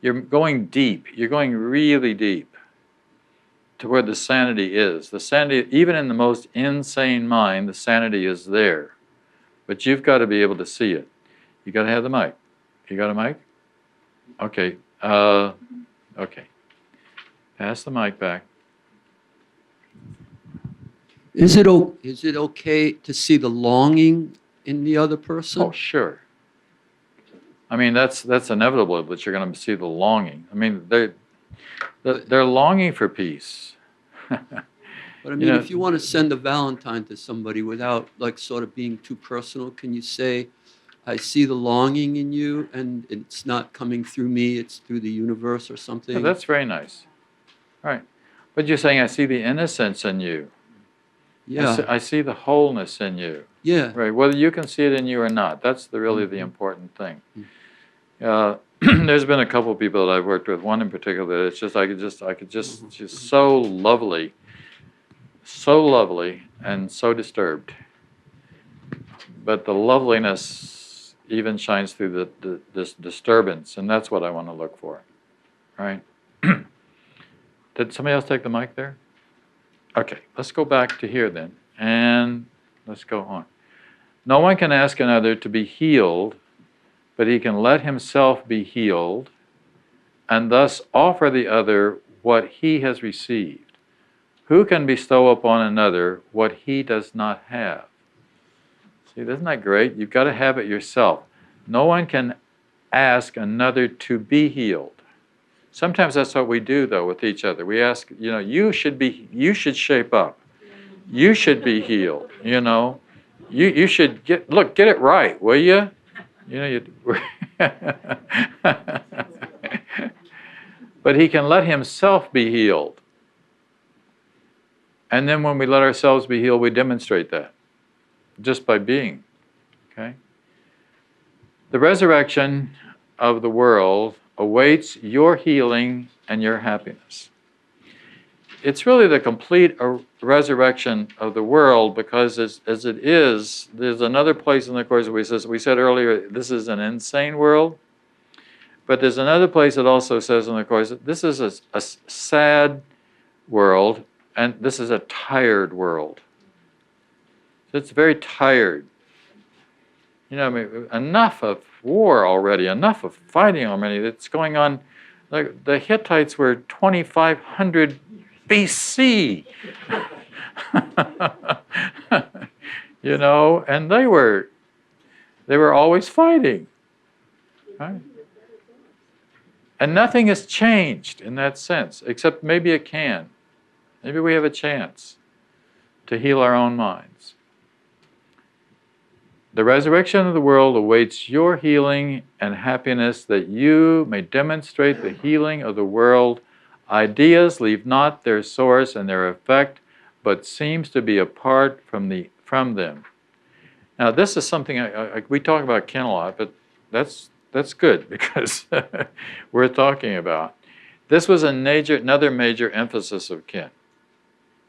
you're going deep. You're going really deep to where the sanity is. The sanity, even in the most insane mind, the sanity is there. But you've got to be able to see it. You got to have the mic. You got a mic? Okay. Okay. Pass the mic back. Is it okay to see the longing in the other person? Oh, sure. I mean, that's inevitable, but you're going to see the longing. I mean, they're longing for peace. But I mean, if you want to send a Valentine to somebody without like sort of being too personal, can you say, I see the longing in you and it's not coming through me, it's through the universe or something? Yeah, that's very nice. Right. But you're saying, I see the innocence in you. Yeah. I see the wholeness in you. Yeah. Right. Whether you can see it in you or not, that's really the important thing. There's been a couple of people that I've worked with. One in particular, it's just I could just she's so lovely and so disturbed. But the loveliness even shines through this disturbance, and that's what I want to look for. Right? Did somebody else take the mic there? Okay, let's go back to here then, and let's go on. No one can ask another to be healed, but he can let himself be healed, and thus offer the other what he has received. Who can bestow upon another what he does not have? See, isn't that great? You've got to have it yourself. No one can ask another to be healed. Sometimes that's what we do, though, with each other. We ask, you should shape up. You should be healed, You should get it right, will you? But he can let himself be healed. And then when we let ourselves be healed, we demonstrate that just by being. Okay? The resurrection of the world awaits your healing and your happiness. It's really the complete resurrection of the world, because as it is, there's another place in the Course where we said earlier, this is an insane world. But there's another place that also says in the Course that this is a sad world, and this is a tired world. It's very tired. Enough of war already, enough of fighting already that's going on. The Hittites were 2,500 BC. And they were always fighting. Right? And nothing has changed in that sense, except maybe it can. Maybe we have a chance to heal our own minds. The resurrection of the world awaits your healing and happiness, that you may demonstrate the healing of the world. Ideas leave not their source and their effect, but seems to be apart from them. Now, this is something we talk about Ken a lot, but that's good, because we're talking about. This was another major emphasis of Ken.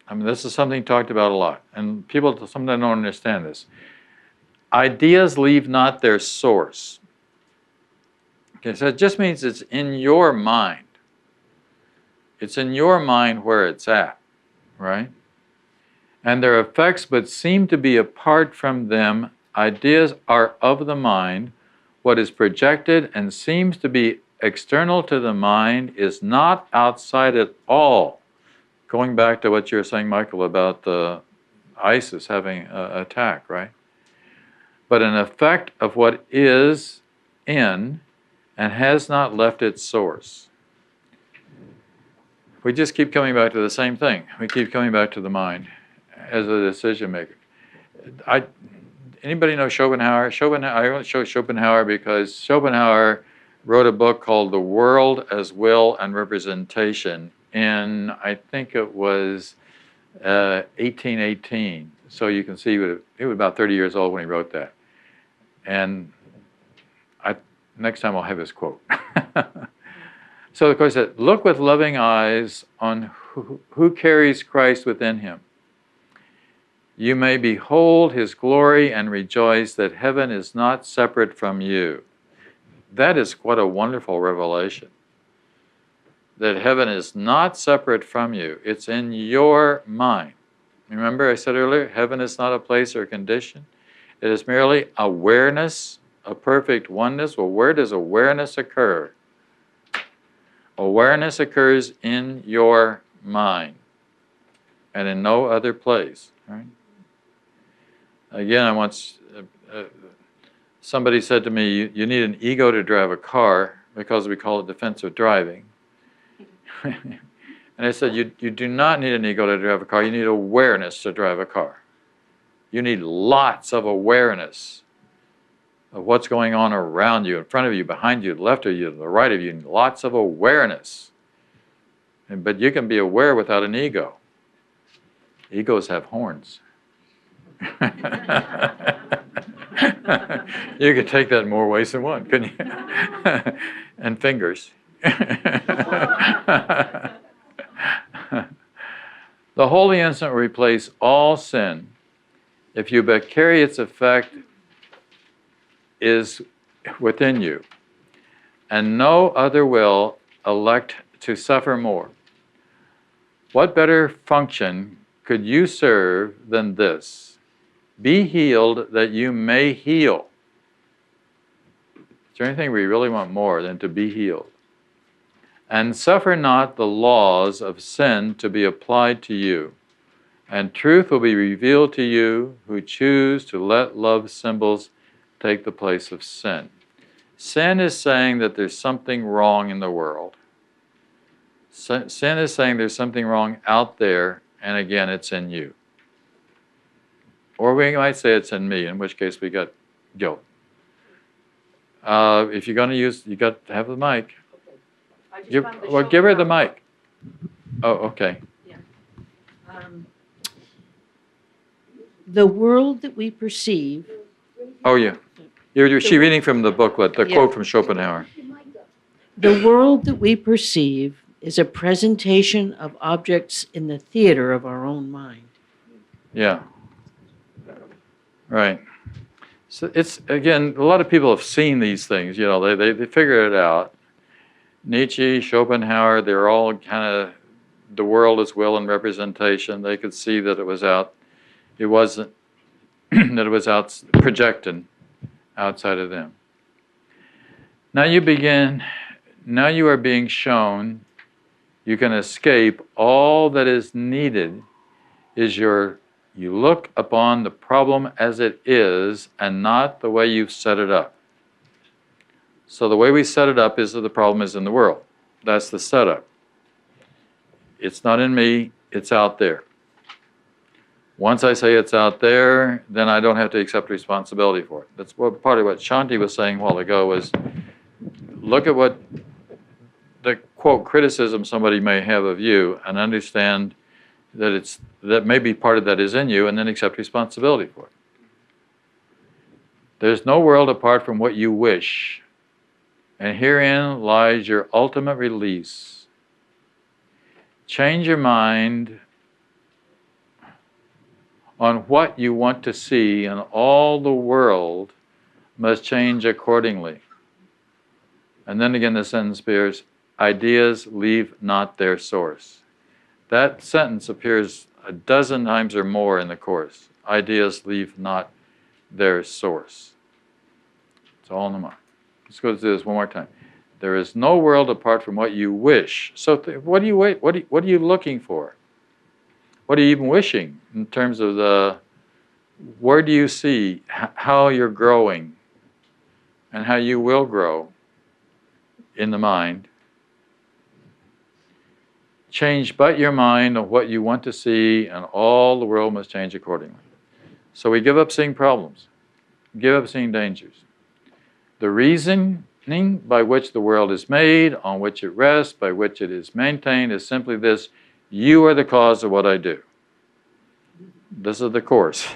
I mean, this is something talked about a lot, and people sometimes don't understand this. Ideas leave not their source. Okay, so it just means it's in your mind. It's in your mind where it's at, right? And their effects but seem to be apart from them. Ideas are of the mind. What is projected and seems to be external to the mind is not outside at all. Going back to what you were saying, Michael, about the ISIS having an attack, right? But an effect of what is in and has not left its source. We just keep coming back to the same thing. We keep coming back to the mind as a decision maker. Anybody know Schopenhauer? I only show Schopenhauer because Schopenhauer wrote a book called The World as Will and Representation in, I think it was 1818. So you can see he was about 30 years old when he wrote that. And next time I'll have his quote. So the Course said, look with loving eyes on who carries Christ within him. You may behold his glory and rejoice that heaven is not separate from you. That is what a wonderful revelation. That heaven is not separate from you. It's in your mind. Remember I said earlier, heaven is not a place or a condition. It is merely awareness, a perfect oneness. Well, where does awareness occur? Awareness occurs in your mind. and in no other place. Right? Again, I once somebody said to me, "You need an ego to drive a car because we call it defensive driving." And I said, you do not need an ego to drive a car. You need awareness to drive a car. You need lots of awareness of what's going on around you, in front of you, behind you, left of you, to the right of you. Lots of awareness. But you can be aware without an ego. Egos have horns. You could take that in more ways than one, couldn't you? And fingers. The holy instant will replace all sin if you but carry its effect is within you, and no other will elect to suffer more. What better function could you serve than this? Be healed that you may heal. Is there anything we really want more than to be healed? And suffer not the laws of sin to be applied to you, and truth will be revealed to you who choose to let love's symbols take the place of sin. Sin is saying that there's something wrong in the world. Sin is saying there's something wrong out there, and again, it's in you. Or we might say it's in me, in which case we got guilt. If you're going to use, you got to have the mic. Give her the mic. Oh, okay. Yeah. The world that we perceive. Oh, yeah. She's reading from the booklet, the quote from Schopenhauer. The world that we perceive is a presentation of objects in the theater of our own mind. Yeah. Right. So it's, again, a lot of people have seen these things, you know, they figure it out. Nietzsche, Schopenhauer, they're all kind of, the world is will and representation. They could see that it was out, it wasn't, that it was out projected outside of them. Now you are being shown you can escape. All that is needed is you look upon the problem as it is and not the way you've set it up. So the way we set it up is that the problem is in the world. That's the setup. It's not in me, it's out there. Once I say it's out there, then I don't have to accept responsibility for it. That's part of what Shanti was saying a while ago was, look at what the, quote, criticism somebody may have of you and understand that maybe part of that is in you, and then accept responsibility for it. There's no world apart from what you wish, and herein lies your ultimate release. Change your mind on what you want to see, and all the world must change accordingly. And then again the sentence appears, ideas leave not their source. That sentence appears a dozen times or more in the Course. Ideas leave not their source. It's all in the mind. Let's go through this one more time. There is no world apart from what you wish. So what are you looking for? What are you even wishing in terms of where do you see how you're growing and how you will grow in the mind? Change but your mind of what you want to see, and all the world must change accordingly. So we give up seeing problems, give up seeing dangers. The reasoning by which the world is made, on which it rests, by which it is maintained, is simply this: you are the cause of what I do. This is the Course.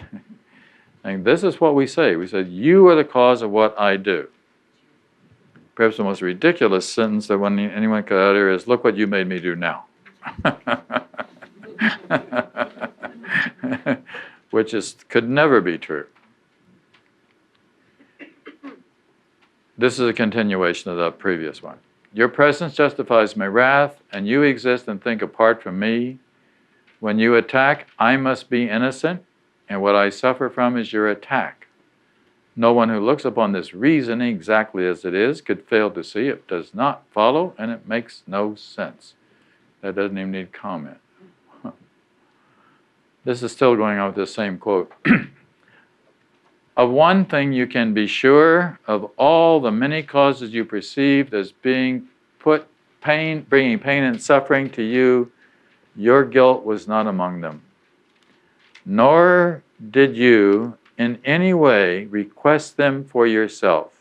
And this is what we say. We said, you are the cause of what I do. Perhaps the most ridiculous sentence that anyone could utter is, look what you made me do now. Which could never be true. This is a continuation of the previous one. Your presence justifies my wrath, and you exist and think apart from me. When you attack, I must be innocent, and what I suffer from is your attack. No one who looks upon this reasoning exactly as it is could fail to see it does not follow, and it makes no sense. That doesn't even need comment. This is still going on with the same quote. Of one thing you can be sure, of all the many causes you perceived as bringing pain and suffering to you, your guilt was not among them. Nor did you in any way request them for yourself.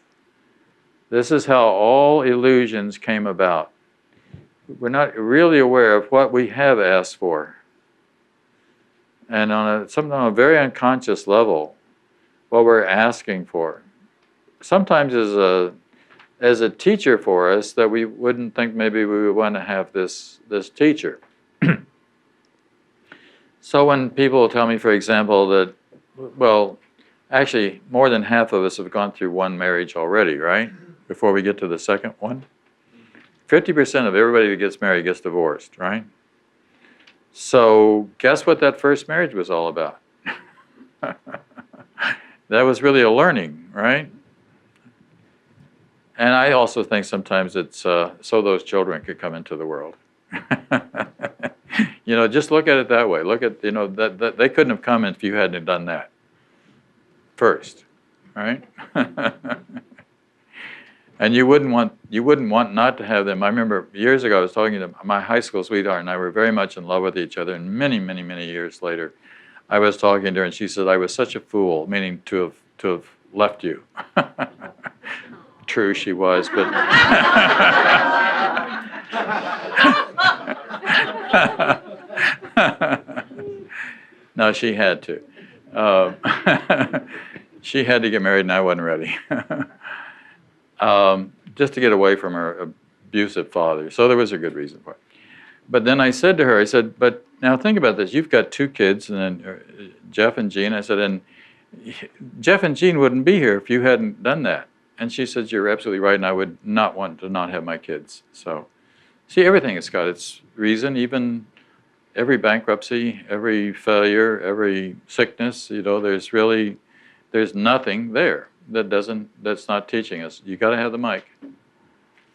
This is how all illusions came about. We're not really aware of what we have asked for. And on a very unconscious level, what we're asking for. Sometimes as a teacher for us, that we wouldn't think maybe we would want to have this teacher. So when people tell me, for example, that, well, actually more than half of us have gone through one marriage already, right? Before we get to the second one. 50% of everybody that gets married gets divorced, right? So guess what that first marriage was all about? That was really a learning, right? And I also think sometimes it's so those children could come into the world. Just look at it that way. Look at, that they couldn't have come if you hadn't done that first, right? And you wouldn't want not to have them. I remember years ago I was talking to my high school sweetheart, and I were very much in love with each other. And many, many, many years later, I was talking to her, and she said, "I was such a fool," meaning to have left you. True, she was, but no, she had to. She had to get married, and I wasn't ready. Just to get away from her abusive father. So there was a good reason for it. But then I said to her, I said, but now think about this. You've got two kids, and then Jeff and Jean. I said, and Jeff and Jean wouldn't be here if you hadn't done that. And she said, you're absolutely right, and I would not want to not have my kids. So, see, everything has got its reason, even every bankruptcy, every failure, every sickness, there's nothing there that's not teaching us. You got to have the mic.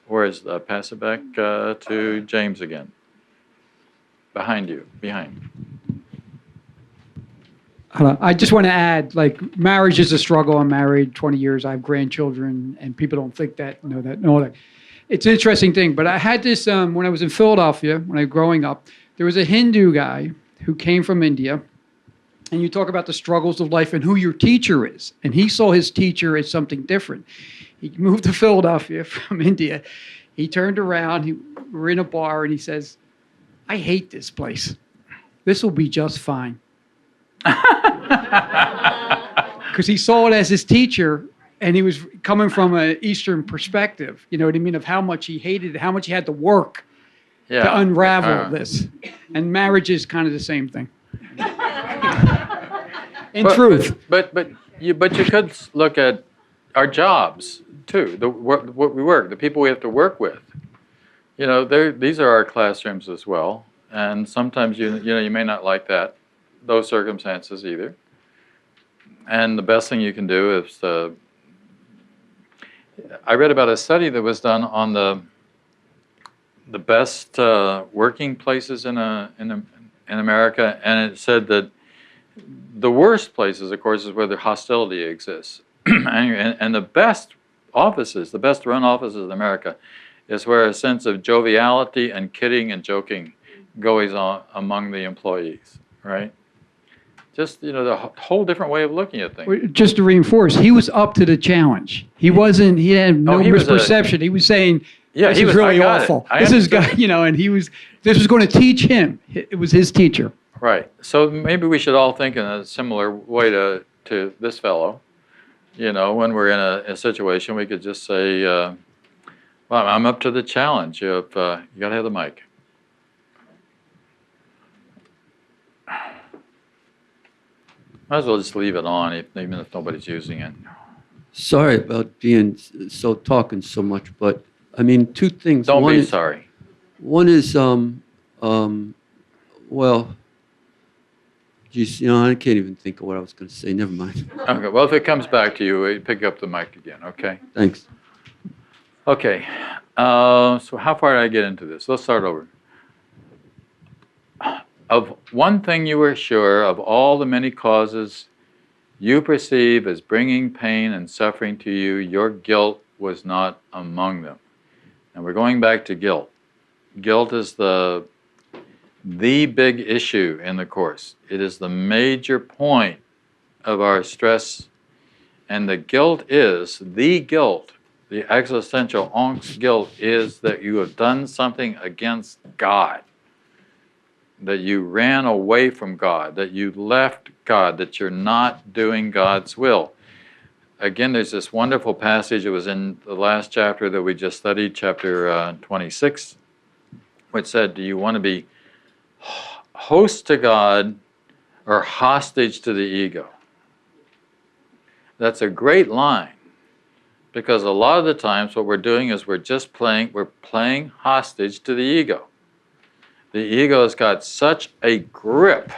Whereas, pass it back to James again. Behind. I just want to add, marriage is a struggle. I'm married 20 years. I have grandchildren, and people don't think that, know that. It's an interesting thing. But I had this, when I was in Philadelphia, when I was growing up, there was a Hindu guy who came from India, and you talk about the struggles of life and who your teacher is. And he saw his teacher as something different. He moved to Philadelphia from India. He turned around, we were in a bar, and he says, I hate this place. This will be just fine. Because he saw it as his teacher, and he was coming from an Eastern perspective, you know what I mean, of how much he hated it, how much he had to work to unravel this. And marriage is kind of the same thing. Truth. But you could look at our jobs too, what we work, the people we have to work with. These are our classrooms as well, and sometimes you may not like those circumstances either. And the best thing you can do is I read about a study that was done on the best working places in America, and it said that the worst places, of course, is where the hostility exists. and the best offices, the best run offices in America, is where a sense of joviality and kidding and joking goes on among the employees, right? Just, the whole different way of looking at things. Just to reinforce, he was up to the challenge. He had no misperception. He was saying, this is really awful. This is, and this was going to teach him. It was his teacher. Right. So maybe we should all think in a similar way to this fellow. When we're in a situation, we could just say, well, I'm up to the challenge. You got to have the mic. Might as well just leave it on, even if nobody's using it. Sorry about being talking so much, but I mean, two things. Don't be sorry. One is, well, geez, I can't even think of what I was going to say. Never mind. Okay. Well, if it comes back to you, pick up the mic again. Okay. Thanks. Okay. So how far did I get into this? Let's start over. of one thing you were sure, of all the many causes you perceive as bringing pain and suffering to you, your guilt was not among them. And we're going back to guilt. Guilt is the big issue in the Course. It is the major point of our stress. And the guilt, the existential angst guilt, is that you have done something against God, that you ran away from God, that you left God, that you're not doing God's will. Again, there's this wonderful passage. It was in the last chapter that we just studied, chapter 26, which said, do you want to be host to God or hostage to the ego? That's a great line, because a lot of the times what we're doing is we're playing hostage to the ego. The ego has got such a grip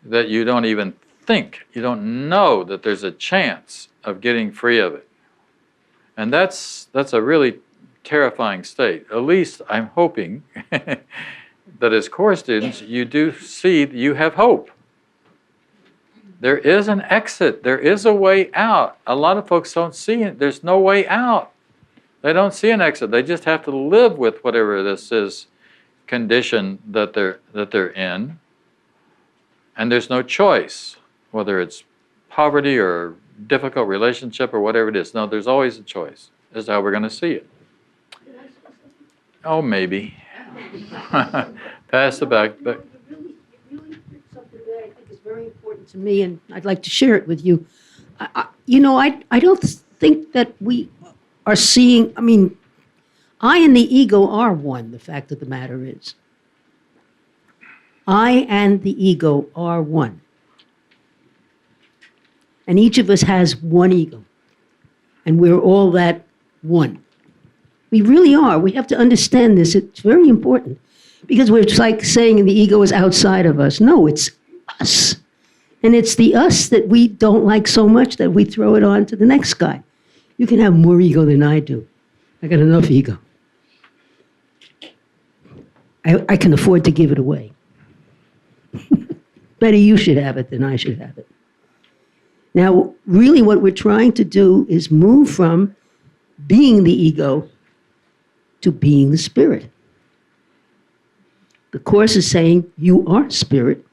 that you don't even think, you don't know that there's a chance of getting free of it. And that's a really terrifying state. At least I'm hoping that as Course students, you do see that you have hope. There is an exit. There is a way out. A lot of folks don't see it. There's no way out. They don't see an exit. They just have to live with whatever this is, condition that they're in. And there's no choice, whether it's poverty or difficult relationship or whatever it is. No, there's always a choice. This is how we're going to see it. Oh, maybe. Pass the back. It really something that I think is very important to me, and I'd like to share it with you. I don't think that we are seeing, I and the ego are one, the fact of the matter is. I and the ego are one. And each of us has one ego. And we're all that one. We really are. We have to understand this. It's very important. Because we're like saying the ego is outside of us. No, it's us. And it's the us that we don't like so much that we throw it on to the next guy. You can have more ego than I do. I got enough ego. I can afford to give it away. Better you should have it than I should have it. Now, really what we're trying to do is move from being the ego to being the spirit. The Course is saying, you are spirit.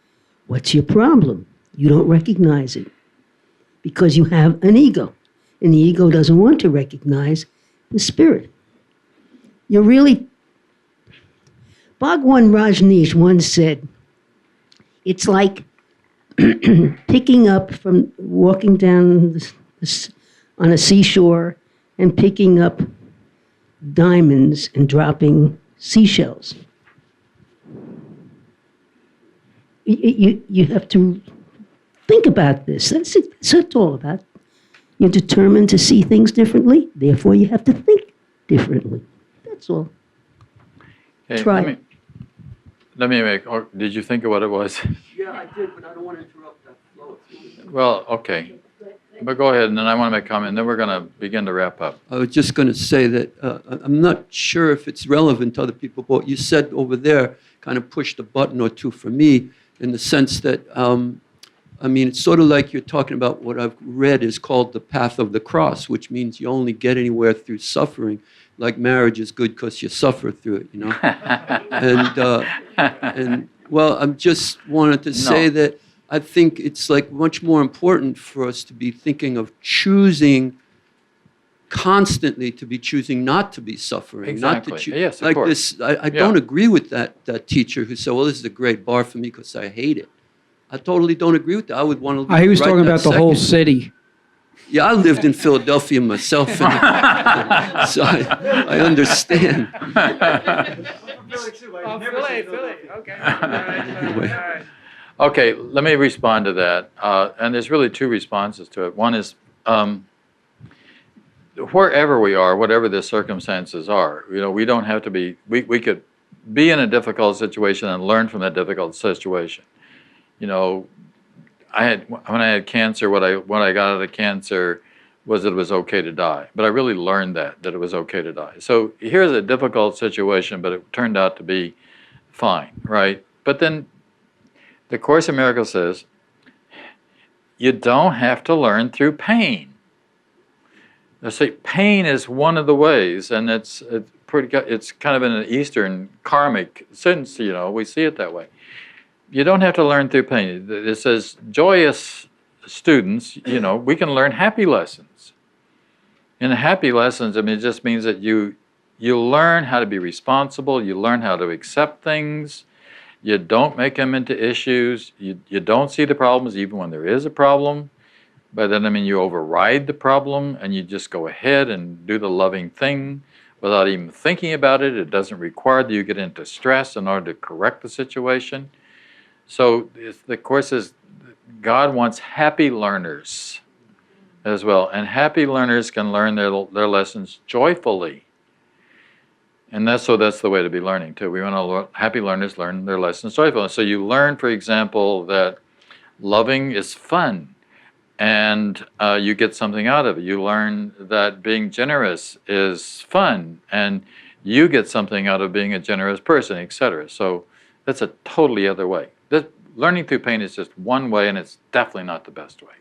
What's your problem? You don't recognize it because you have an ego. And the ego doesn't want to recognize the spirit. You're really... Bhagwan Rajneesh once said, it's like picking up from walking down on a seashore and picking up diamonds and dropping seashells. You have to think about this. That's what it's all about. You're determined to see things differently, therefore you have to think differently. That's all. Okay, Try. Let me make, or did you think of what it was? Yeah, I did, but I don't want to interrupt that flow. Well, okay. But go ahead, and then I want to make a comment, and then we're going to begin to wrap up. I was just going to say that I'm not sure if it's relevant to other people, but what you said over there kind of pushed a button or two for me in the sense that, it's sort of like you're talking about what I've read is called the path of the cross, which means you only get anywhere through suffering. Like marriage is good because you suffer through it, you know? and well, I'm just wanted to say that I think it's like much more important for us to be thinking of choosing constantly, to be choosing not to be suffering, Exactly. not to choose. Yes, of like course. this, I don't agree with that teacher who said, well, this is a great bar for me because I hate it. I totally don't agree with that. I would want to He was talking that about the whole second. city. Yeah, I lived in Philadelphia myself, so I understand. Anyway. Okay, let me respond to that. And there's really two responses to it. One is, wherever we are, whatever the circumstances are, we don't have to be, we could be in a difficult situation and learn from that difficult situation. When I had cancer, what I got out of cancer was that it was okay to die. But I really learned that it was okay to die. So here's a difficult situation, but it turned out to be fine, right? But then the Course in Miracles says, you don't have to learn through pain. They say pain is one of the ways, and it's kind of in an Eastern karmic sense, we see it that way. You don't have to learn through pain. It says joyous students, we can learn happy lessons. In happy lessons, it just means that you learn how to be responsible, you learn how to accept things, you don't make them into issues, you don't see the problems even when there is a problem. By that I mean you override the problem and you just go ahead and do the loving thing without even thinking about it. It doesn't require that you get into stress in order to correct the situation. So the Course says God wants happy learners as well. And happy learners can learn their lessons joyfully. And that's the way to be learning too. We want happy learners learn their lessons joyfully. So you learn, for example, that loving is fun. And you get something out of it. You learn that being generous is fun, and you get something out of being a generous person, etc. So that's a totally other way. Learning through pain is just one way, and it's definitely not the best way.